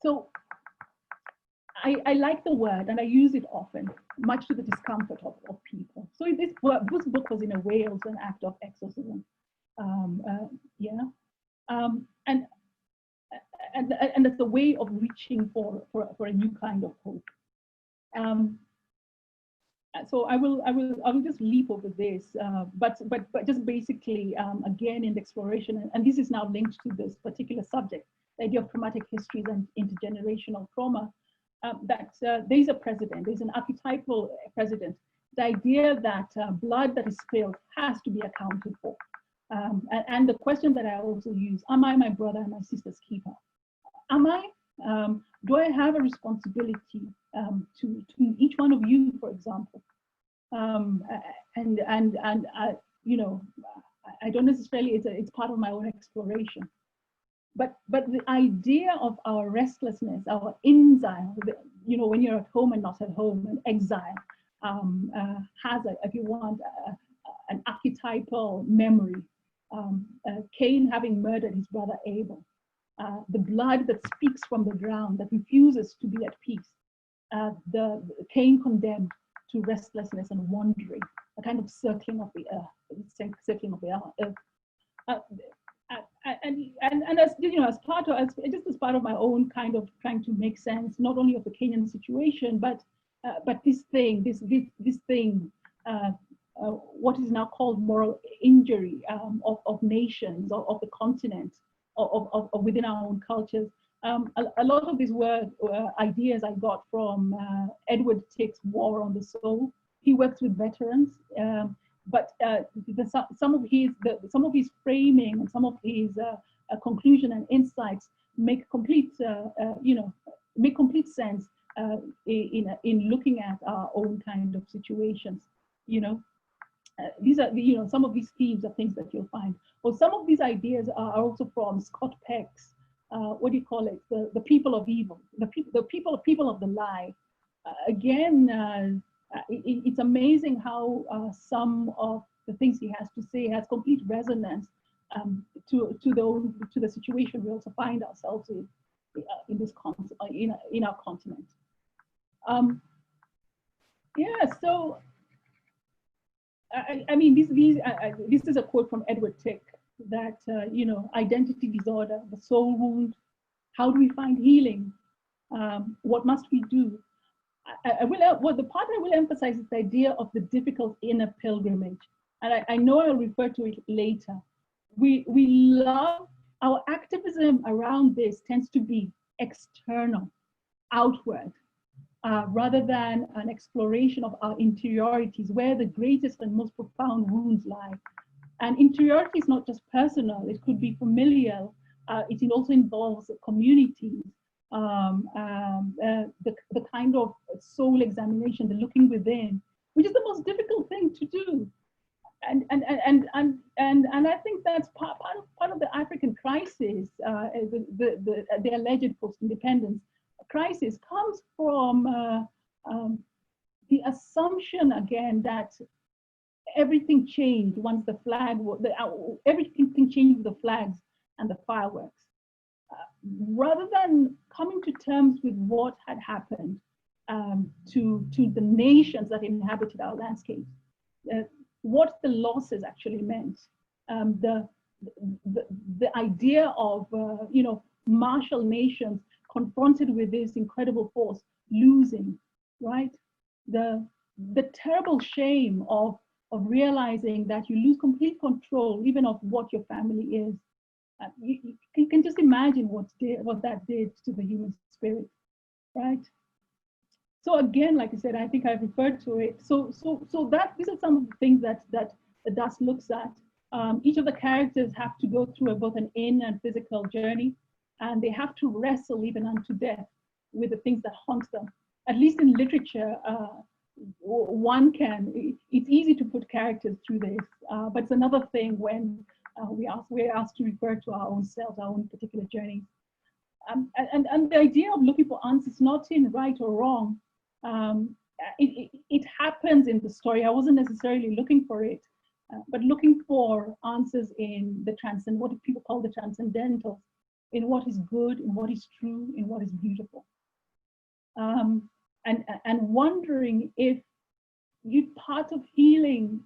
Speaker 1: So I like the word and I use it often, much to the discomfort of people. So this book was in a way also an act of exorcism. And it's a way of reaching for a new kind of hope. So I will just leap over this, but just basically again in the exploration, and this is now linked to this particular subject, the idea of traumatic histories and intergenerational trauma. That there's a precedent, there's an archetypal precedent. The idea that blood that is spilled has to be accounted for. And the question that I also use, am I my brother and my sister's keeper? Am I? Do I have a responsibility to each one of you, for example? I don't necessarily, it's part of my own exploration. But the idea of our restlessness, our exile, when you're at home and not at home, and exile has, if you want, an archetypal memory. Cain having murdered his brother Abel, the blood that speaks from the ground, that refuses to be at peace, the Cain condemned to restlessness and wandering, a kind of circling of the earth, uh, and as you know, as part of my own kind of trying to make sense not only of the Kenyan situation, but this thing, what is now called moral injury of nations, of the continent, of within our own cultures. A lot of these were ideas I got from Edward Tick's War on the Soul. He works with veterans, but some of his framing and some of his conclusion and insights make complete sense in looking at our own kind of situations. These are some of these themes are things that you'll find. Or some of these ideas are also from Scott Peck's what do you call it? The people of evil, the people of the lie. Again, it's amazing how some of the things he has to say has complete resonance to the situation we also find ourselves in this in our continent. Yeah, so I mean, this is a quote from Edward Tick that identity disorder, the soul wound. How do we find healing? What must we do? The part I will emphasize is the idea of the difficult inner pilgrimage, and I know I'll refer to it later. We love our activism around this tends to be external, outward, rather than an exploration of our interiorities, where the greatest and most profound wounds lie. And interiority is not just personal; it could be familial. It also involves communities. The kind of soul examination, the looking within, which is the most difficult thing to do, and I think that's part of the African crisis. The alleged post-independence crisis comes from the assumption again that everything changed once the flag, everything changed with the flags and the fireworks. Rather than coming to terms with what had happened to the nations that inhabited our landscape, what the losses actually meant, the idea of martial nations confronted with this incredible force losing, right? The terrible shame of realizing that you lose complete control even of what your family is. You can just imagine what that did to the human spirit, right? So again, like I said, I think I've referred to it. So these are some of the things that the dust looks at. Each of the characters have to go through both an inner and physical journey, and they have to wrestle even unto death with the things that haunt them. At least in literature, it's easy to put characters through this, but it's another thing when we're asked to refer to our own selves, our own particular journeys. And the idea of looking for answers, not in right or wrong, it happens in the story. I wasn't necessarily looking for it, but looking for answers in the what people call the transcendental, in what is good, in what is true, in what is beautiful. And wondering if part of healing,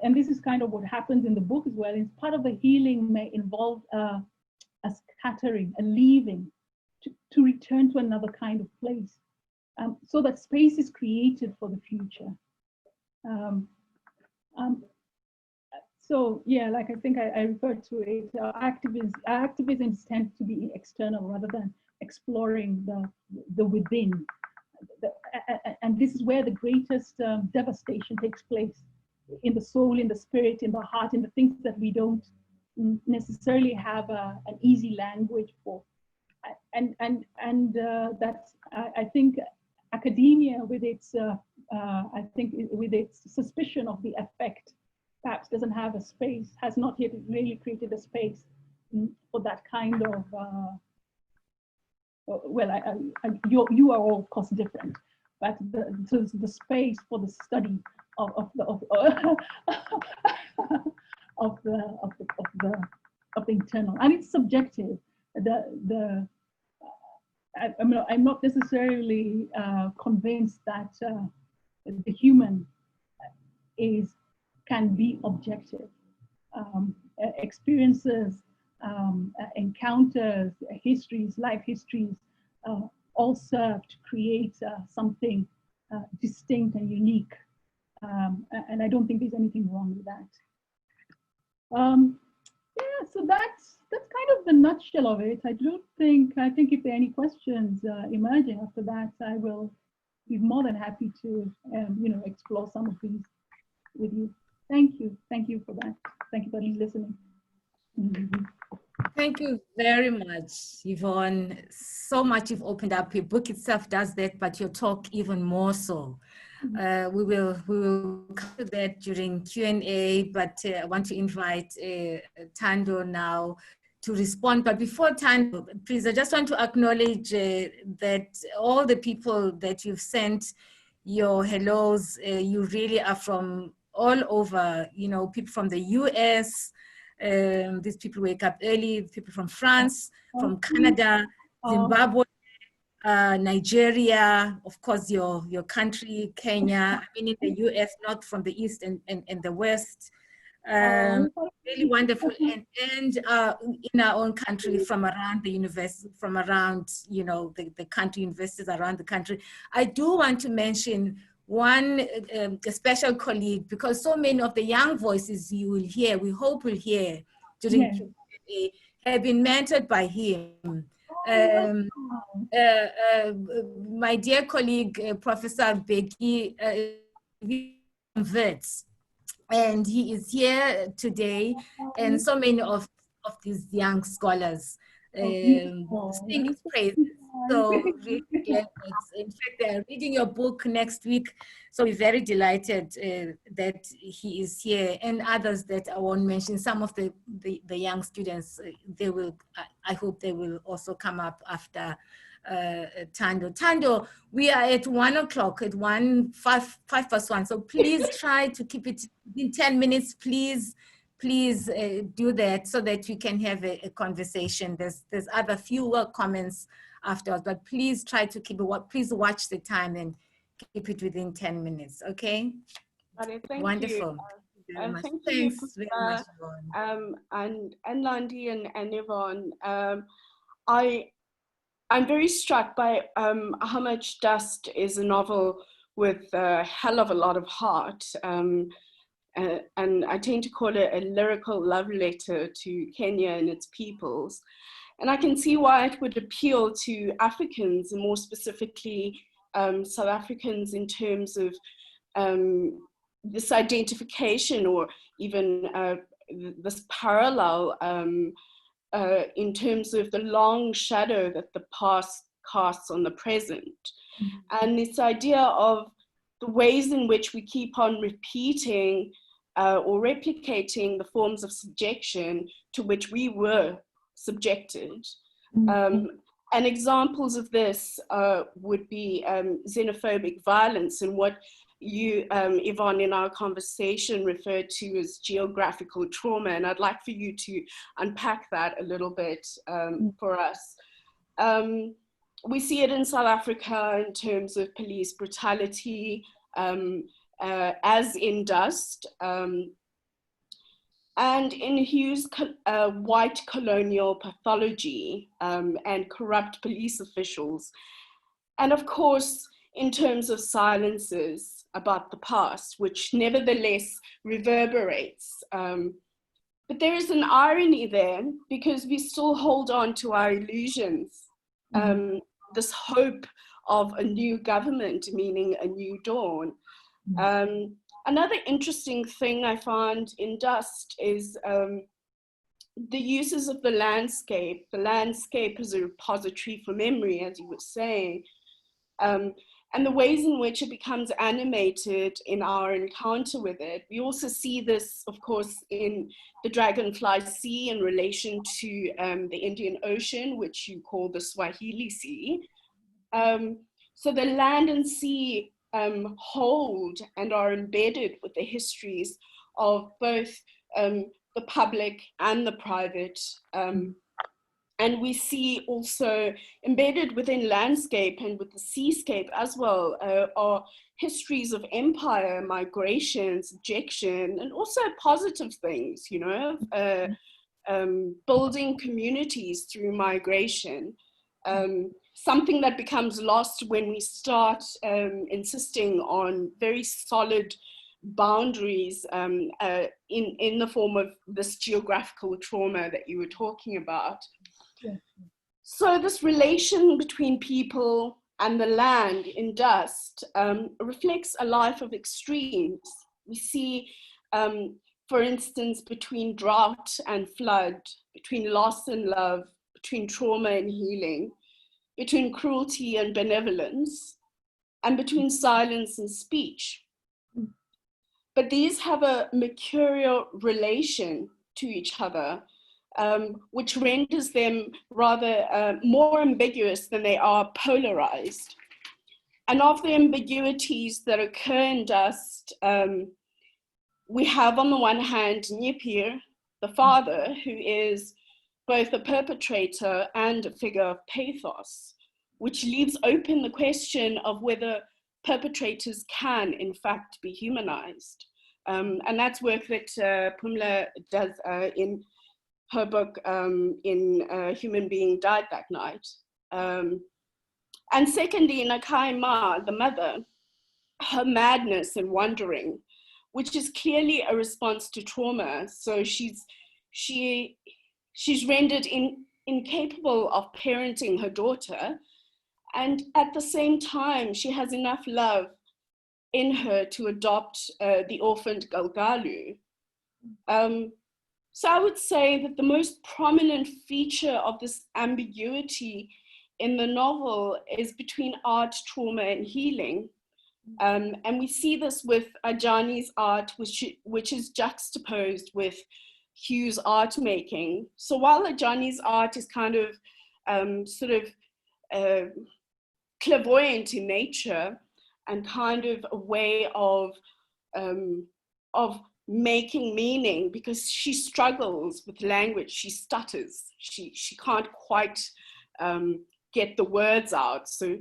Speaker 1: and this is kind of what happens in the book as well, is part of the healing may involve a scattering, a leaving, to return to another kind of place, so that space is created for the future. So yeah, like I think I referred to it, activism tends to be external rather than exploring the within. And this is where the greatest devastation takes place, in the soul, in the spirit, in the heart, in the things that we don't necessarily have an easy language for. And that's, I think, academia with its, with its suspicion of the effect, perhaps doesn't have a space, has not yet really created a space for that kind of, well, you are all, of course, different, but the space for the study of the internal, and it's subjective. I'm not necessarily convinced that the human can be objective. experiences, encounters, histories, life histories, all serve to create something distinct and unique. And I don't think there's anything wrong with that. Yeah, so that's kind of the nutshell of it. I think if there are any questions emerging after that, I will be more than happy to explore some of these with you. Thank you for that. Thank you for listening.
Speaker 2: Thank you very much, Yvonne. So much you've opened up. Your book itself does that, but your talk even more so. We will cover that during Q&A, but I want to invite Thando now to respond. But before Thando, please, I just want to acknowledge that all the people that you've sent your hellos, you really are from all over, people from the US, these people wake up early, people from France, from Canada, Zimbabwe, Nigeria, of course, your country, Kenya, I mean, in the US, not from the East and the West. Really wonderful. And in our own country, from around the university, from around, the country, universities around the country. I do want to mention one a special colleague, because so many of the young voices you will hear, we hope will hear during Q&A, have been mentored by him. My dear colleague, Professor Becky Verts, and he is here today, and so many of these young scholars sing his praises. So really, in fact, they're reading your book next week. So we're very delighted that he is here, and others that I won't mention. Some of the young students, they will. I hope they will also come up after Thando. Thando, we are at 1 o'clock, at 5:05. So please try to keep it in 10 minutes, please. Please do that so that we can have a conversation. There's other fewer comments afterwards, but please try to keep it. Please watch the time and keep it within 10 minutes. Okay.
Speaker 3: Thank
Speaker 2: Wonderful.
Speaker 3: you.
Speaker 2: Very much.
Speaker 3: Thank
Speaker 2: Thanks
Speaker 3: you,
Speaker 2: very much, Yvonne.
Speaker 3: and Landi and Yvonne. I'm very struck by how much Dust is a novel with a hell of a lot of heart. And I tend to call it a lyrical love letter to Kenya and its peoples. And I can see why it would appeal to Africans, and more specifically South Africans, in terms of this identification, or even this parallel in terms of the long shadow that the past casts on the present. And this idea of the ways in which we keep on repeating or replicating the forms of subjection to which we were subjected. And examples of this would be xenophobic violence, and what you, Yvonne, in our conversation referred to as geographical trauma. And I'd like for you to unpack that a little bit for us. We see it in South Africa in terms of police brutality, as in Dust, and in Hugh's white colonial pathology and corrupt police officials. And of course, in terms of silences about the past, which nevertheless reverberates. But there is an irony there, because we still hold on to our illusions. This hope of a new government, meaning a new dawn. Another interesting thing I found in Dust is the uses of the landscape. The landscape as a repository for memory, as you were saying, and the ways in which it becomes animated in our encounter with it. We also see this, of course, in the Dragonfly Sea in relation to the Indian Ocean, which you call the Swahili Sea. So the land and sea hold and are embedded with the histories of both the public and the private And we see also embedded within landscape and with the seascape as well are histories of empire, migration, subjection, and also positive things, you know, building communities through migration. Something that becomes lost when we start insisting on very solid boundaries in the form of this geographical trauma that you were talking about.
Speaker 1: Yeah.
Speaker 3: So this relation between people and the land in dust reflects a life of extremes. We see, for instance, between drought and flood, between loss and love, between trauma and healing, between cruelty and benevolence, and between silence and speech. But these have a mercurial relation to each other, which renders them rather more ambiguous than they are polarized. And of the ambiguities that occur in dust, we have on the one hand Nyipir, the father, who is both a perpetrator and a figure of pathos, which leaves open the question of whether perpetrators can in fact be humanized. And that's work that Pumla does in her book in Human Being Died That Night. And secondly, Nakai Ma, the mother, her madness and wandering, which is clearly a response to trauma. So she's rendered incapable of parenting her daughter. And at the same time, she has enough love in her to adopt the orphaned Galgalu. So I would say that the most prominent feature of this ambiguity in the novel is between art, trauma, and healing. And we see this with Ajani's art, which is juxtaposed with Hugh's art making. So while Ajani's art is kind of clairvoyant in nature and kind of a way of making meaning, because she struggles with language, she stutters, she can't quite get the words out. So,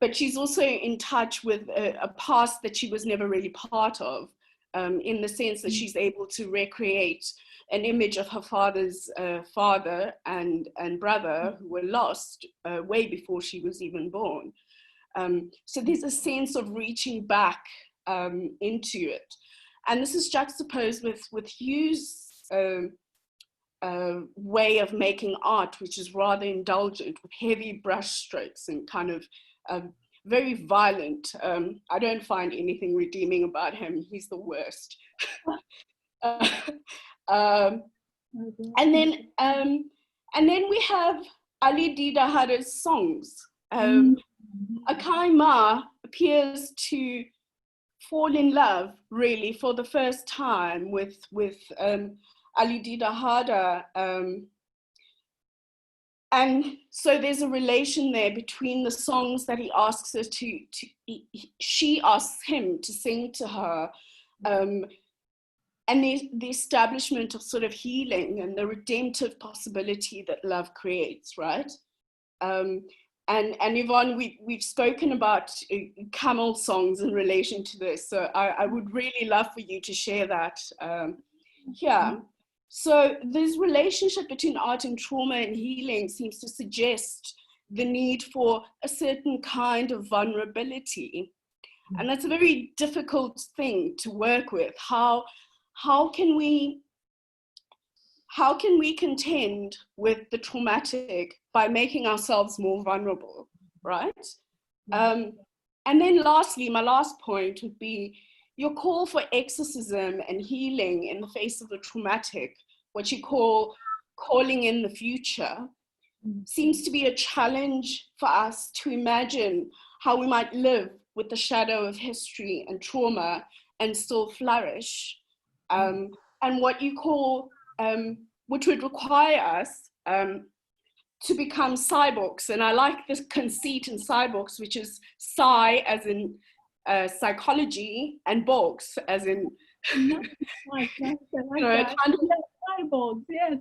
Speaker 3: but she's also in touch with a past that she was never really part of, in the sense that she's able to recreate an image of her father's father and brother who were lost way before she was even born. So there's a sense of reaching back into it. And this is juxtaposed with Hugh's way of making art, which is rather indulgent, with heavy brush strokes and kind of very violent. I don't find anything redeeming about him. He's the worst. And then we have Ali Didahada's songs. Akai Ma appears to fall in love, really, for the first time with Ali Didahada. And so there's a relation there between the songs that he asks her she asks him to sing to her, and the establishment of sort of healing and the redemptive possibility that love creates, right? And Yvonne, we've spoken about camel songs in relation to this, so I would really love for you to share that here. So this relationship between art and trauma and healing seems to suggest the need for a certain kind of vulnerability. And that's a very difficult thing to work with. How can we contend with the traumatic by making ourselves more vulnerable, right? And then lastly, my last point would be your call for exorcism and healing in the face of the traumatic, what you call calling in the future, seems to be a challenge for us to imagine how we might live with the shadow of history and trauma and still flourish. And what you call, which would require us to become cyborgs. And I like this conceit in cyborgs, which is psy as in psychology and borgs as in
Speaker 1: Cyborgs, yes.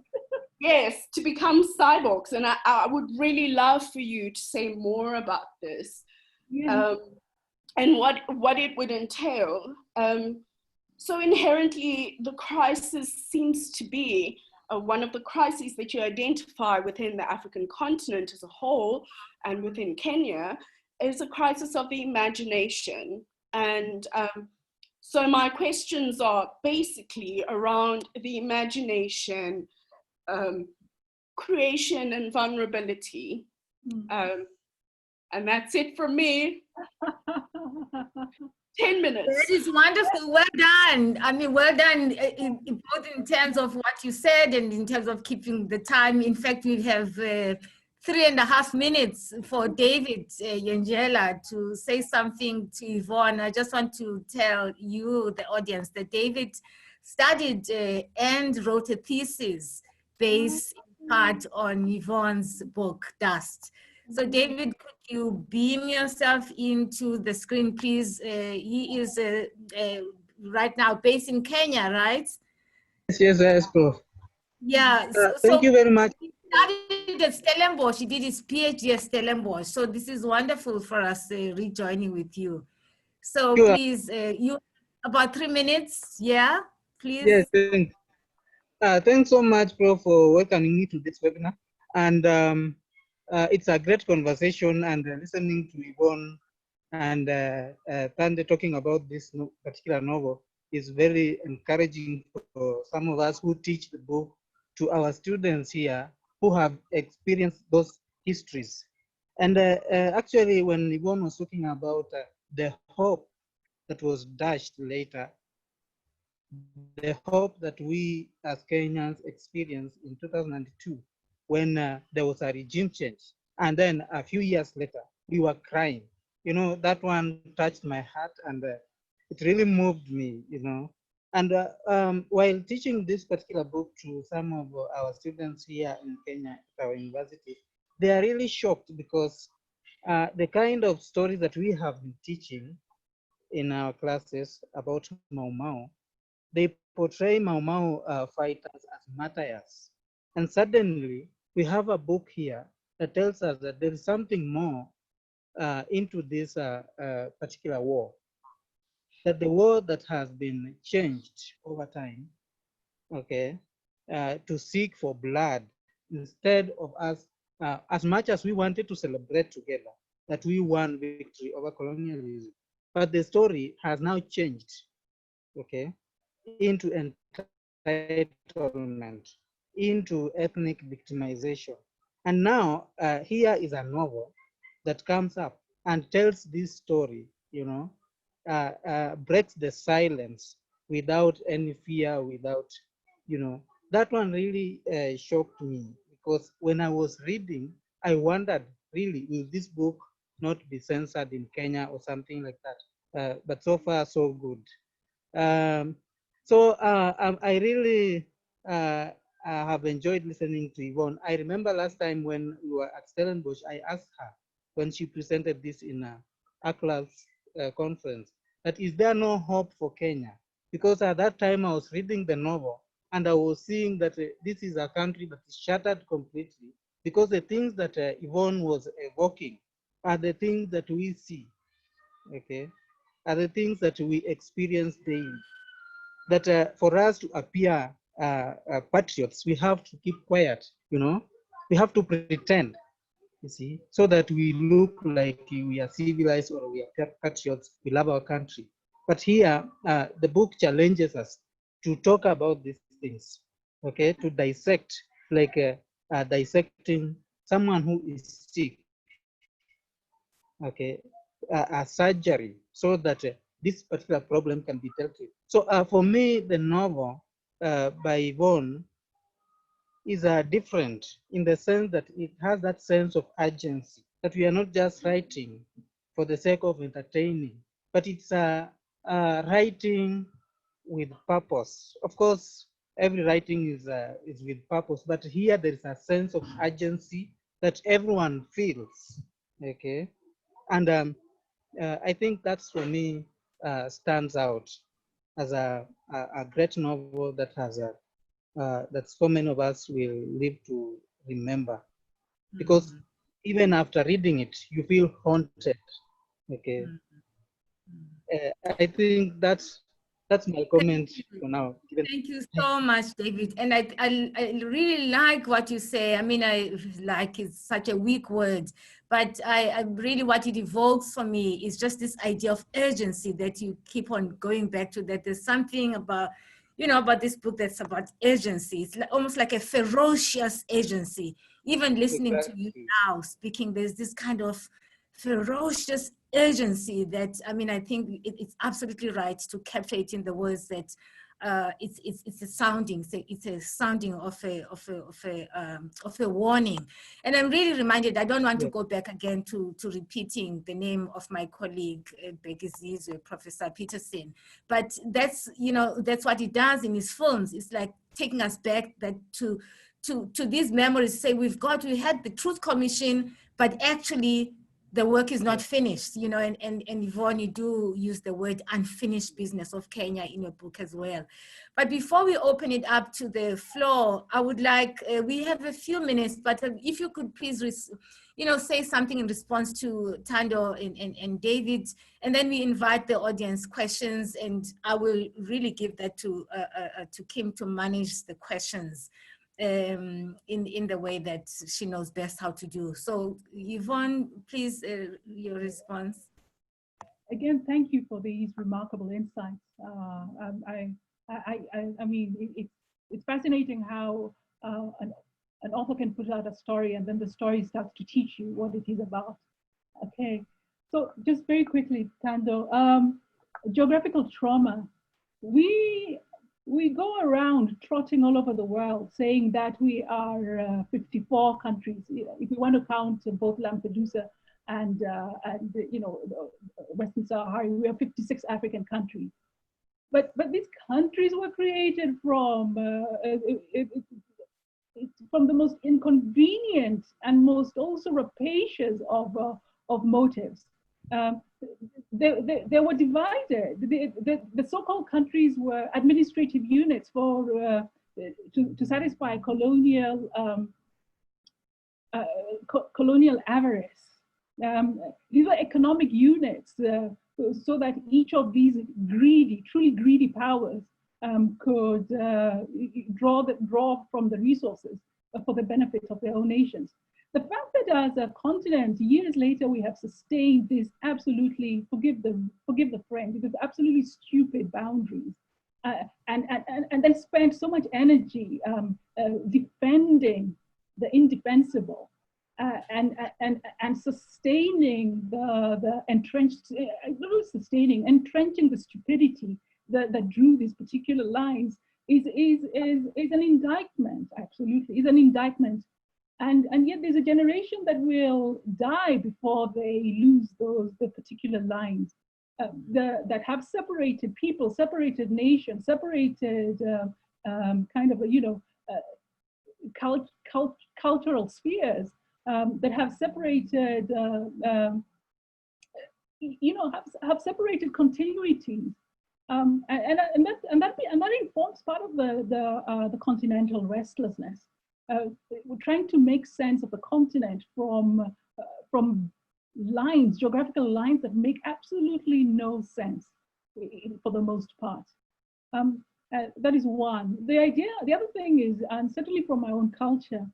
Speaker 3: Yes, to become cyborgs. And I would really love for you to say more about this,
Speaker 1: Yeah.
Speaker 3: and what it would entail. So inherently, the crisis seems to be one of the crises that you identify within the African continent as a whole and within Kenya is a crisis of the imagination. And so my questions are basically around the imagination, creation and vulnerability. And that's it for me. 10 minutes.
Speaker 2: That is wonderful. Well done. I mean, well done, both in terms of what you said and in terms of keeping the time. In fact, we have 3.5 minutes for David Yangela to say something to Yvonne. I just want to tell you, the audience, that David studied and wrote a thesis based in part on Yvonne's book, Dust. So David, could you beam yourself into the screen, please? He is right now based in Kenya, right?
Speaker 4: Yes, Prof.
Speaker 2: Yeah.
Speaker 4: Thank you very much.
Speaker 2: He studied at Stellenbosch. He did his PhD at Stellenbosch. So this is wonderful for us rejoining with you. So please, you about 3 minutes. Yeah, please.
Speaker 4: Yes, thanks. Thanks so much, Prof, for welcoming me to this webinar. And it's a great conversation, and listening to Yvonne and Thande talking about this particular novel is very encouraging for some of us who teach the book to our students here who have experienced those histories. And actually, when Yvonne was talking about the hope that was dashed later, the hope that we as Kenyans experienced in 2002 when there was a regime change. And then a few years later, we were crying. You know, that one touched my heart, and it really moved me, you know. And while teaching this particular book to some of our students here in Kenya at our university, they are really shocked because the kind of stories that we have been teaching in our classes about Mau Mau, they portray Mau Mau fighters as martyrs. And suddenly, we have a book here that tells us that there is something more into this particular war. That the war that has been changed over time, okay, to seek for blood instead of us, as much as we wanted to celebrate together that we won victory over colonialism, but the story has now changed, okay, into entitlement, into ethnic victimization. And now here is a novel that comes up and tells this story, you know, breaks the silence without any fear, without, you know, that one really shocked me, because when I was reading, I wondered, really, will this book not be censored in Kenya or something like that? But so far, so good. I really have enjoyed listening to Yvonne. I remember last time when we were at Stellenbosch, I asked her when she presented this in a ACLA's conference, that is there no hope for Kenya? Because at that time I was reading the novel and I was seeing that this is a country that is shattered completely, because the things that Yvonne was evoking are the things that we see, okay, are the things that we experience daily. That for us to appear patriots, we have to keep quiet, you know, we have to pretend, you see, so that we look like we are civilized or we are patriots, we love our country. But here, the book challenges us to talk about these things, okay, to dissect, like dissecting someone who is sick, okay, a surgery, so that this particular problem can be dealt with. So for me, the novel by Yvonne is different in the sense that it has that sense of urgency, that we are not just writing for the sake of entertaining, but it's writing with purpose. Of course, every writing is with purpose, but here there is a sense of urgency that everyone feels, okay? And I think that's, for me, stands out as a great novel that has that so many of us will live to remember. Because even after reading it, you feel haunted. Okay, I think that's my comment for now.
Speaker 2: Thank you so much, David. And I really like what you say. I mean, I like it's such a weak word, but I really what it evokes for me is just this idea of urgency that you keep on going back to, that there's something about, you know, about this book that's about urgency. It's almost like a ferocious urgency. Even listening to you now speaking, there's this kind of ferocious urgency that, I mean, I think it's absolutely right to capture it in the words that it's a sounding, it's a sounding of a warning. And I'm really reminded, I don't want to go back again to repeating the name of my colleague, Professor Peterson, but that's, you know, that's what he does in his films. It's like taking us back that to these memories, say we had the Truth Commission, but actually the work is not finished, you know, and Yvonne, you do use the word unfinished business of Kenya in your book as well. But before we open it up to the floor, I would like, we have a few minutes, but if you could please, you know, say something in response to Thando and David, and then we invite the audience questions, and I will really give that to Kim to manage the questions in the way that she knows best how to do. So Yvonne, please, your response.
Speaker 1: Again, thank you for these remarkable insights. I mean, it's fascinating how an author can put out a story and then the story starts to teach you what it is about. Okay, so just very quickly, Thando, geographical trauma. We go around trotting all over the world saying that we are 54 countries. If we want to count both Lampedusa and you know, Western Sahara, we are 56 African countries. But these countries were created from the most inconvenient and most also rapacious of motives. They were divided. The so-called countries were administrative units for to satisfy colonial colonial avarice. These were economic units so that each of these truly greedy powers could draw from the resources for the benefit of their own nations. The fact that as a continent, years later, we have sustained this absolutely, forgive the French, this absolutely stupid boundaries, and then spent so much energy defending the indefensible and sustaining the entrenched, entrenching the stupidity that drew these particular lines is an indictment, absolutely, is an indictment. And yet there's a generation that will die before they lose the particular lines that have separated people, separated nations, separated kind of, you know, cultural spheres that have separated, you know, have separated continuities. And that informs part of the continental restlessness. We're trying to make sense of the continent from lines, geographical lines that make absolutely no sense for the most part. That is one. The other thing is, and certainly from my own culture,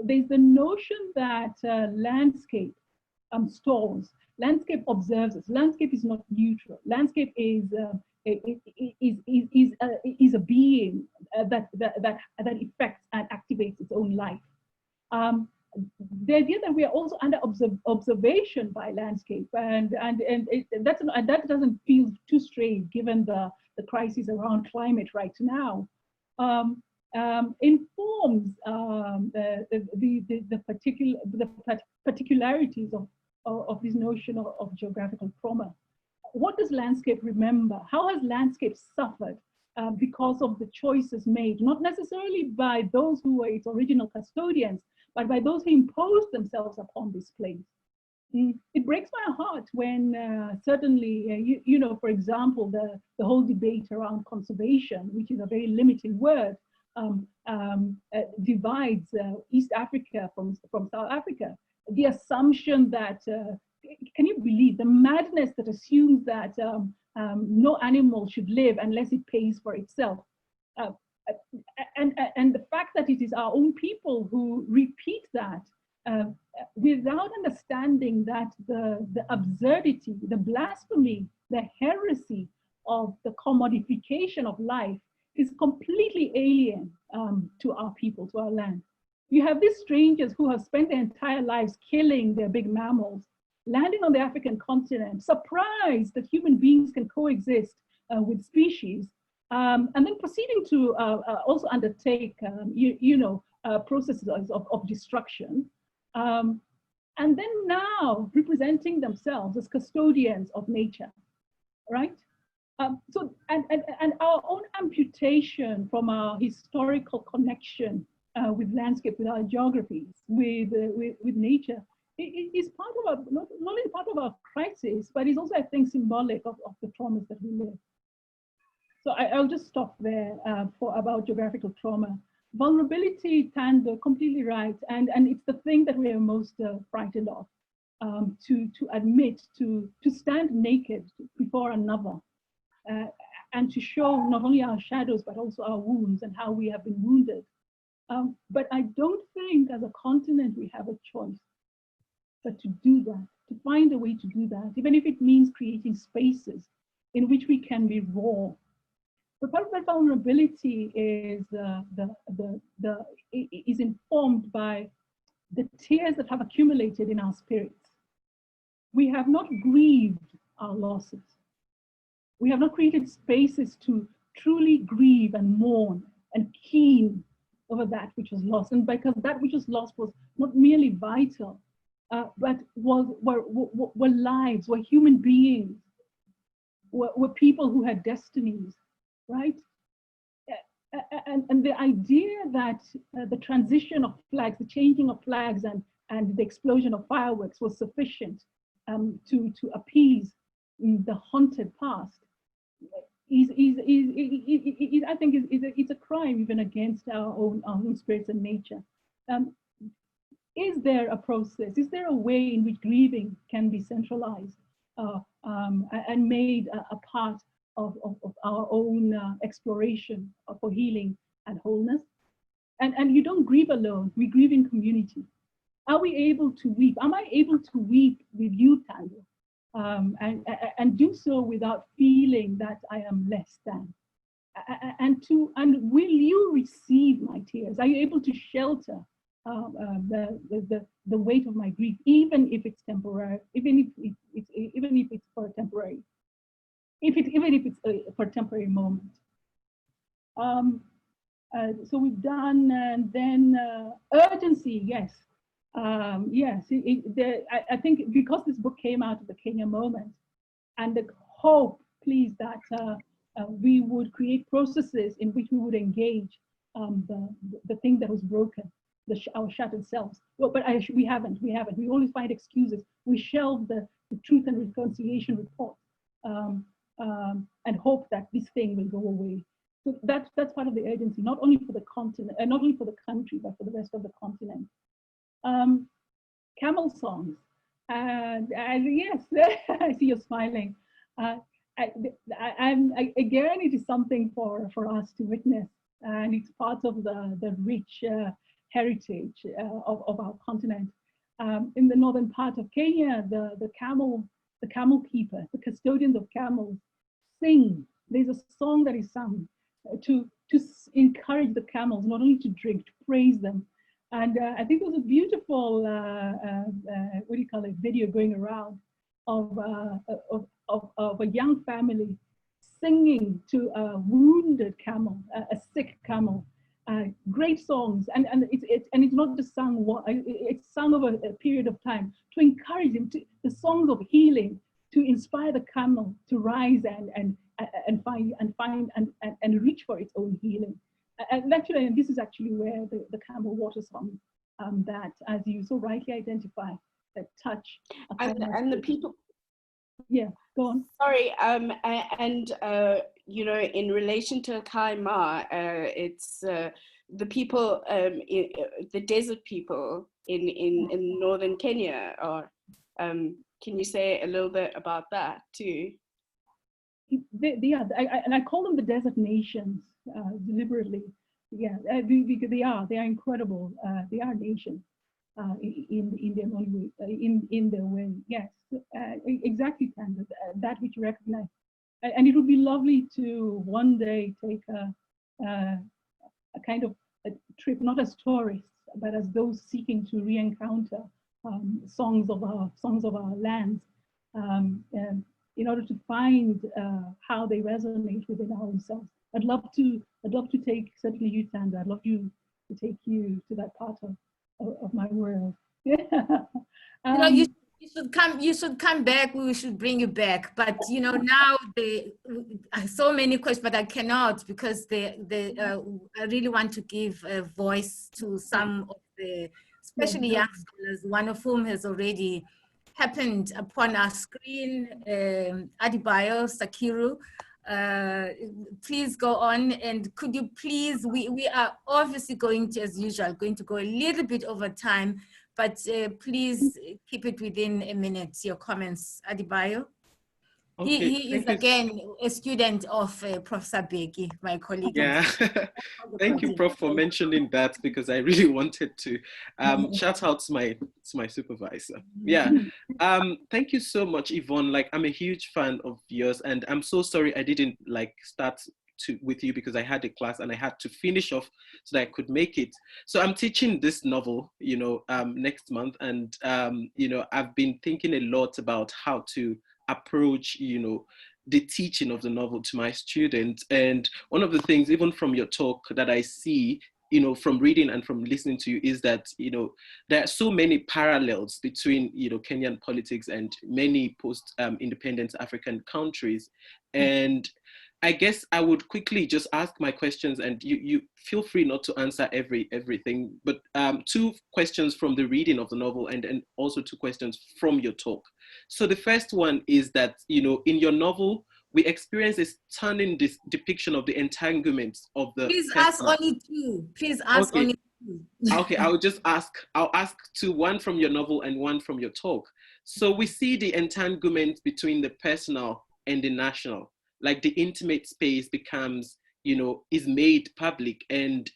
Speaker 1: there's the notion that landscape stores, landscape observes us. Landscape is not neutral. Landscape is a being that affects and activates its own life. The idea that we are also under observation by landscape, and that doesn't feel too strange given the crisis around climate right now, informs the particularities of this notion of geographical trauma. What does landscape remember? How has landscape suffered because of the choices made, not necessarily by those who were its original custodians, but by those who imposed themselves upon this place? It breaks my heart when certainly, you know, for example, the whole debate around conservation, which is a very limiting word, divides East Africa from South Africa. The assumption that, can you believe the madness that assumes that no animal should live unless it pays for itself? And the fact that it is our own people who repeat that without understanding that the absurdity, the blasphemy, the heresy of the commodification of life is completely alien to our people, to our land. You have these strangers who have spent their entire lives killing their big mammals, landing on the African continent, surprised that human beings can coexist with species, and then proceeding to also undertake, processes of destruction. And then now representing themselves as custodians of nature, right? So, and our own amputation from our historical connection with landscape, with our geographies, with nature, is part of our, not only part of our crisis, but is also, I think, symbolic of the traumas that we live. So I'll just stop there about geographical trauma. Vulnerability, Tando, completely right, and it's the thing that we are most frightened of, to admit, to stand naked before another, and to show not only our shadows, but also our wounds and how we have been wounded. But I don't think as a continent we have a choice but to do that, to find a way to do that, even if it means creating spaces in which we can be raw. But part of that vulnerability is is informed by the tears that have accumulated in our spirits. We have not grieved our losses. We have not created spaces to truly grieve and mourn and keen over that which was lost. And because that which was lost was not merely vital, but were lives, were human beings, were people who had destinies, right? And the idea that the transition of flags, the changing of flags and the explosion of fireworks was sufficient to appease the haunted past I think it's a crime even against our own spirits and nature. Is there a process? Is there a way in which grieving can be centralized and made a part of our own exploration for healing and wholeness? And you don't grieve alone, we grieve in community. Are we able to weep? Am I able to weep with you, Tando? And do so without feeling that I am less than? And will you receive my tears? Are you able to shelter the weight of my grief, even if it's temporary, even if it's for a temporary, even if it's for a temporary moment? So we've done, and then urgency, yes. Yes, I think because this book came out of the Kenya moment, and the hope, please, that we would create processes in which we would engage the thing that was broken, our shattered selves. Well, but we haven't. We always find excuses. We shelve the Truth and Reconciliation report and hope that this thing will go away. So that's part of the urgency, not only for the continent, not only for the country, but for the rest of the continent. Camel songs, and yes, I see you smiling. Again, it is something for us to witness, and it's part of the rich heritage of our continent. In the northern part of Kenya, the camel keeper, the custodians of camels, sing. There's a song that is sung to encourage the camels not only to drink, to praise them. And I think there was a beautiful, what do you call it, video going around of a young family singing to a wounded camel, a sick camel. Great songs, and it's not just sung. It's sung over a period of time to encourage him, the songs of healing, to inspire the camel to rise and find and reach for its own healing. And actually, and this is actually where the camel water song, that, as you so rightly identify, that touch.
Speaker 3: And the people.
Speaker 1: Yeah, go on.
Speaker 3: Sorry, you know, in relation to Kaima, it's the people, the desert people in northern Kenya. Or can you say a little bit about that too?
Speaker 1: They are, and I call them the desert nations deliberately. Yeah, because they are incredible. They are nations in their own way, in their way. Yes, exactly, Tanda, that which you recognize. And it would be lovely to one day take a kind of a trip, not as tourists, but as those seeking to re-encounter songs of our lands, in order to find how they resonate within ourselves. I'd love to take, certainly you, Tanda, I'd love to take you to that part of my world. Yeah.
Speaker 2: You know, you should come back. We should bring you back. But you know, now so many questions, but I cannot, because I really want to give a voice to some of the, especially young scholars, one of whom has already happened upon our screen, Adebayo Sakiru. Please go on, and could you please, we are obviously going to, as usual, going to go a little bit over time, but please keep it within a minute, your comments, Adebayo. Okay, he is again a student of Professor Beki, my colleague.
Speaker 5: Yeah, thank you, Prof, for mentioning that, because I really wanted to shout out to my supervisor. Yeah, thank you so much, Yvonne. Like, I'm a huge fan of yours, and I'm so sorry I didn't like start with you because I had a class and I had to finish off so that I could make it. So I'm teaching this novel, you know, next month, and you know, I've been thinking a lot about how to approach, you know, the teaching of the novel to my students. And one of the things, even from your talk, that I see, you know, from reading and from listening to you, is that, you know, there are so many parallels between, you know, Kenyan politics and many post-independence African countries. And I guess I would quickly just ask my questions, and you feel free not to answer everything, but 2 questions from the reading of the novel, and also 2 questions from your talk. So the first one is that, you know, in your novel, we experience a stunning depiction of the entanglements of the
Speaker 2: Please ask only 2. Please ask only 2.
Speaker 5: Okay, I'll ask 2, one from your novel and one from your talk. So we see the entanglement between the personal and the national. Like, the intimate space becomes, you know, is made public. And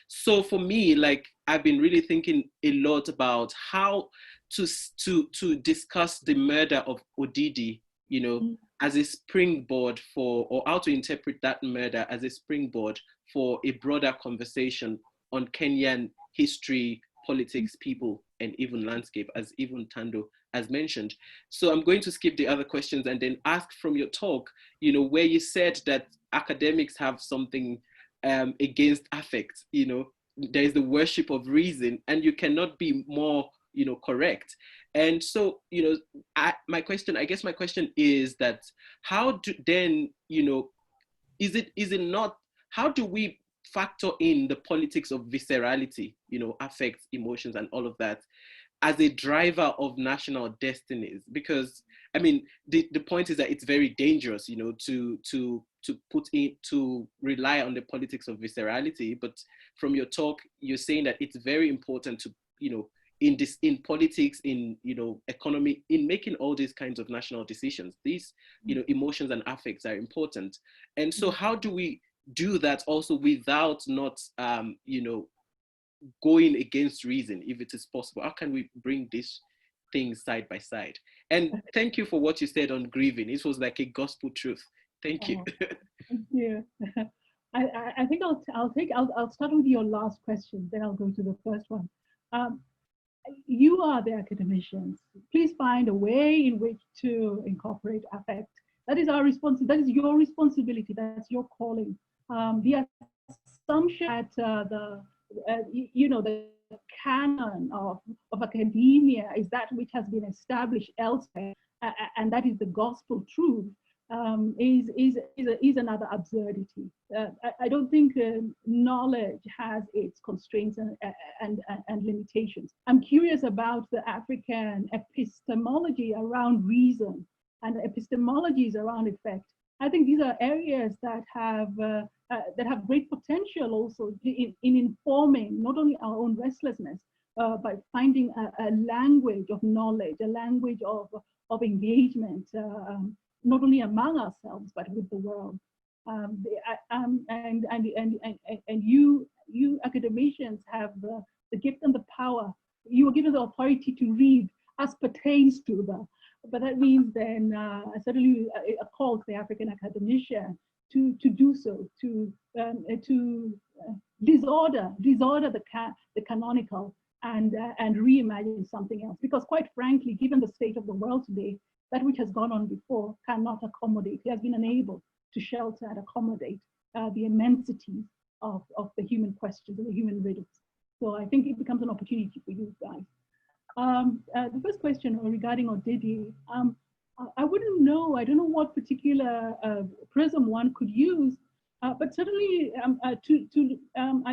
Speaker 5: so for me, like, I've been really thinking a lot about how to discuss the murder of Odidi, you know, as a springboard for, or how to interpret that murder as a springboard for a broader conversation on Kenyan history, politics, people, and even landscape, as even Tando has mentioned. So I'm going to skip the other questions and then ask from your talk, you know, where you said that academics have something against affect, you know, there is the worship of reason, and you cannot be more, you know, correct. And so, you know, my question is that how do then, you know, is it not, how do we factor in the politics of viscerality, you know, affects, emotions, and all of that as a driver of national destinies? Because, I mean, the point is that it's very dangerous, you know, to rely on the politics of viscerality. But from your talk, you're saying that it's very important to, you know, in politics, in, you know, economy, in making all these kinds of national decisions, these, you know, emotions and affects are important. And so how do we do that also without not, you know, going against reason, if it is possible? How can we bring these things side by side? And thank you for what you said on grieving. It was like a gospel truth. Thank you.
Speaker 1: Thank you. I think I'll start with your last question, then I'll go to the first one. You are the academicians. Please find a way in which to incorporate affect. That is our responsibility. That is your responsibility. That's your calling. The assumption that you know, the canon of academia is that which has been established elsewhere, and that is the gospel truth, is another absurdity. I don't think knowledge has its constraints and limitations. I'm curious about the African epistemology around reason and epistemologies around effect. I think these are areas that have great potential also in informing not only our own restlessness, by finding a language of knowledge, a language of engagement, not only among ourselves but with the world. And you academicians have the gift and the power. You are given the authority to read as pertains to the. But that means then certainly a call to the African academician to do so, to disorder the canonical and reimagine something else. Because quite frankly, given the state of the world today, that which has gone on before cannot accommodate. It has been unable to shelter and accommodate the immensity of the human questions and the human riddles. So I think it becomes an opportunity for you guys. The first question regarding Odidi, I wouldn't know. I don't know what particular prism one could use, but certainly I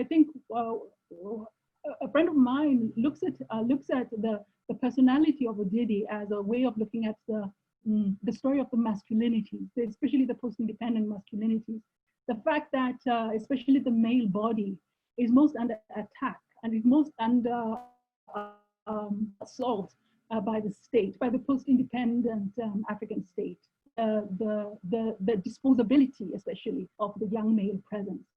Speaker 1: think a friend of mine looks at the personality of Odidi as a way of looking at the story of the masculinities, especially the post-independent masculinities. The fact that especially the male body is most under attack and is most under assault by the state, by the post-independent African state, the disposability, especially of the young male presence,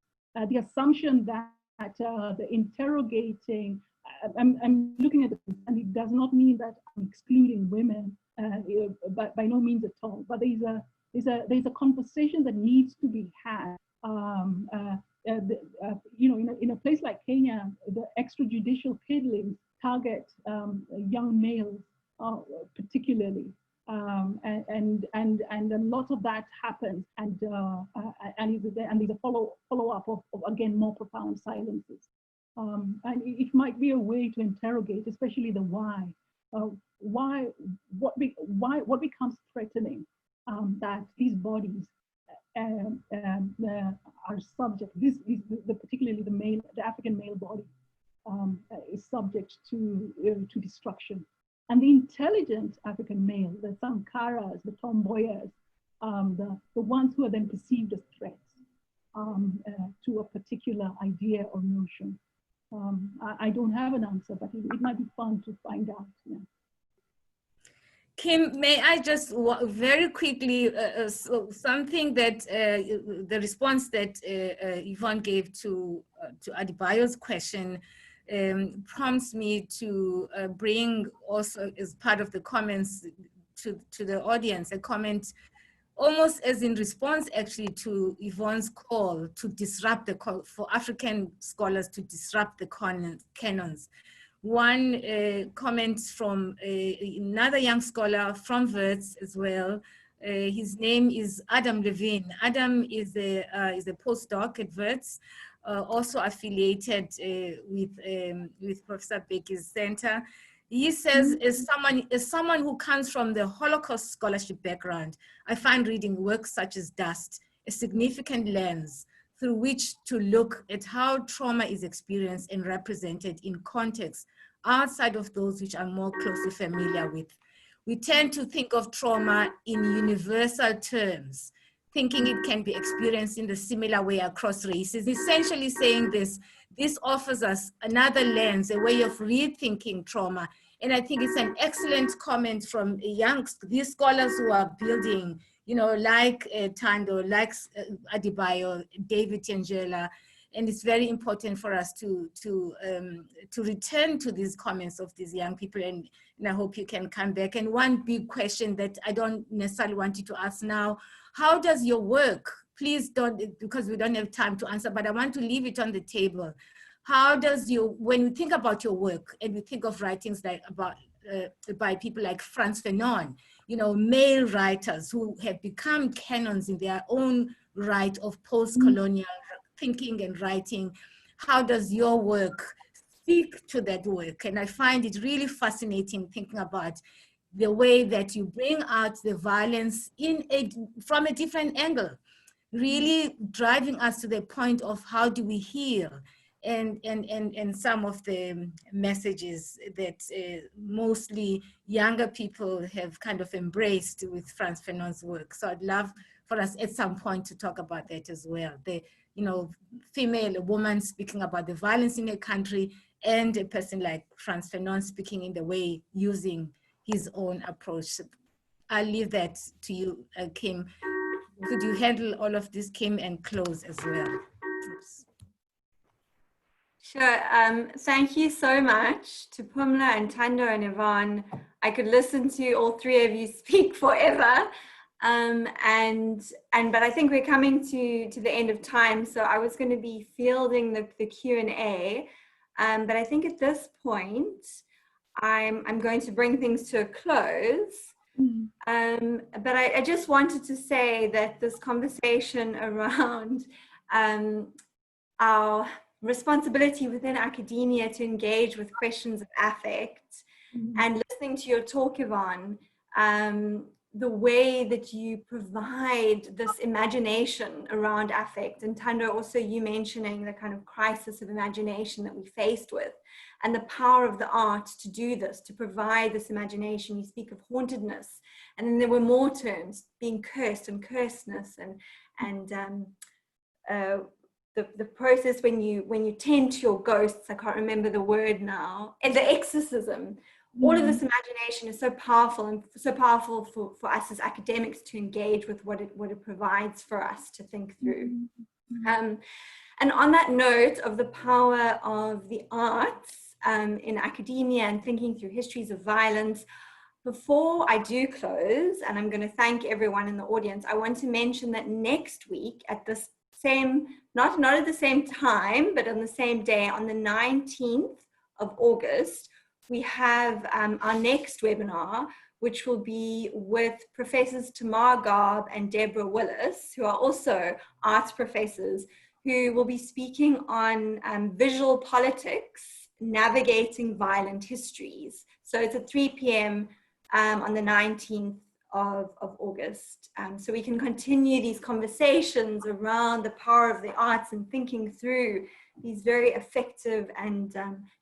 Speaker 1: the assumption that the interrogating, I'm looking at this, and it does not mean that I'm excluding women, by no means at all. But there's a conversation that needs to be had. In a place like Kenya, the extrajudicial killings target young males particularly, and a lot of that happens, and there's a follow-up of again more profound silences, and it might be a way to interrogate, especially the why, what becomes threatening, that these bodies are subject. This is particularly the African male body is subject to destruction, and the intelligent African male, the Sankaras, the tomboyers, the ones who are then perceived as threats to a particular idea or notion. I don't have an answer, but it might be fun to find out. Yeah.
Speaker 2: Kim, may I just very quickly, something that the response that Yvonne gave to Adebayo's question prompts me to bring also as part of the comments to the audience, a comment almost as in response actually to Yvonne's call to disrupt for African scholars to disrupt the canons. One comment from another young scholar from Wits as well. His name is Adam Levine. Adam is a postdoc at Wits, also affiliated with Professor Beke's center. He says, as someone who comes from the Holocaust scholarship background, I find reading works such as Dust a significant lens through which to look at how trauma is experienced and represented in contexts outside of those which I'm more closely familiar with. We tend to think of trauma in universal terms, thinking it can be experienced in the similar way across races, essentially saying this offers us another lens, a way of rethinking trauma. And I think it's an excellent comment from these scholars who are building, like Tando, like Adebayo, David Tangela, and it's very important for us to return to these comments of these young people, and I hope you can come back. And one big question that I don't necessarily want you to ask now, how does your work, please don't, because we don't have time to answer, but I want to leave it on the table. How does when you think about your work and you think of writings like by people like Frantz Fanon, male writers who have become canons in their own right of post-colonial thinking and writing, how does your work speak to that work? And I find it really fascinating thinking about the way that you bring out the violence from a different angle, really driving us to the point of how do we heal and some of the messages that mostly younger people have kind of embraced with Frantz Fanon's work. So I'd love for us at some point to talk about that as well. The, you know, female, a woman speaking about the violence in a country, and a person like Frantz Fanon speaking in the way, using his own approach. I'll leave that to you, Kim. Could you handle all of this, Kim, and close as well? Oops.
Speaker 6: Sure. Thank you so much to Pumla and Tando and Yvonne. I could listen to all three of you speak forever. But I think we're coming to the end of time. So I was going to be fielding the Q&A. But I think at this point, I'm going to bring things to a close. But I just wanted to say that this conversation around our responsibility within academia to engage with questions of affect, and listening to your talk, Yvonne, the way that you provide this imagination around affect, and Tando, also you mentioning the kind of crisis of imagination that we faced with, and the power of the art to do this, to provide this imagination. You speak of hauntedness, and then there were more terms, being cursed and cursedness, and the process when you tend to your ghosts, I can't remember the word now, and the exorcism. All of this imagination is so powerful, and so powerful for us as academics to engage with what it provides for us to think through. And on that note of the power of the arts in academia and thinking through histories of violence, before I do close, and I'm going to thank everyone in the audience, I want to mention that next week at this same, not at the same time, but on the same day, on the 19th of August, we have our next webinar, which will be with Professors Tamar Garb and Deborah Willis, who are also arts professors, who will be speaking on visual politics, navigating violent histories. So it's at 3 p.m. On the 19th of August. So we can continue these conversations around the power of the arts and thinking through these very effective and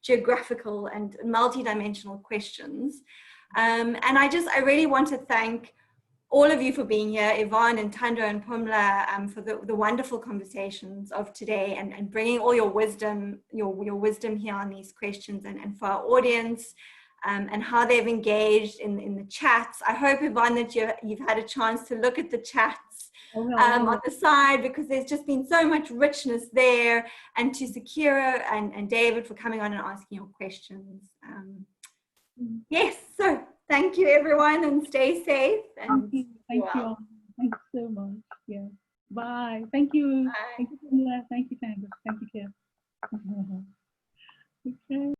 Speaker 6: geographical and multidimensional questions. And I really want to thank all of you for being here, Yvonne and Tando and Pumla, for the wonderful conversations of today, and bringing all your wisdom, your wisdom here on these questions, and for our audience, and how they've engaged in the chats. I hope, Yvonne, that you've had a chance to look at the chats on the side, because there's just been so much richness there, and to Sakira and David for coming on and asking your questions. Yes, so thank you, everyone, and stay safe. And
Speaker 1: thank you all. Thanks so much. Yeah. Bye. Thank you. Bye. Thank you, Pamela. Thank you, Tando. Thank you, Kim. Okay.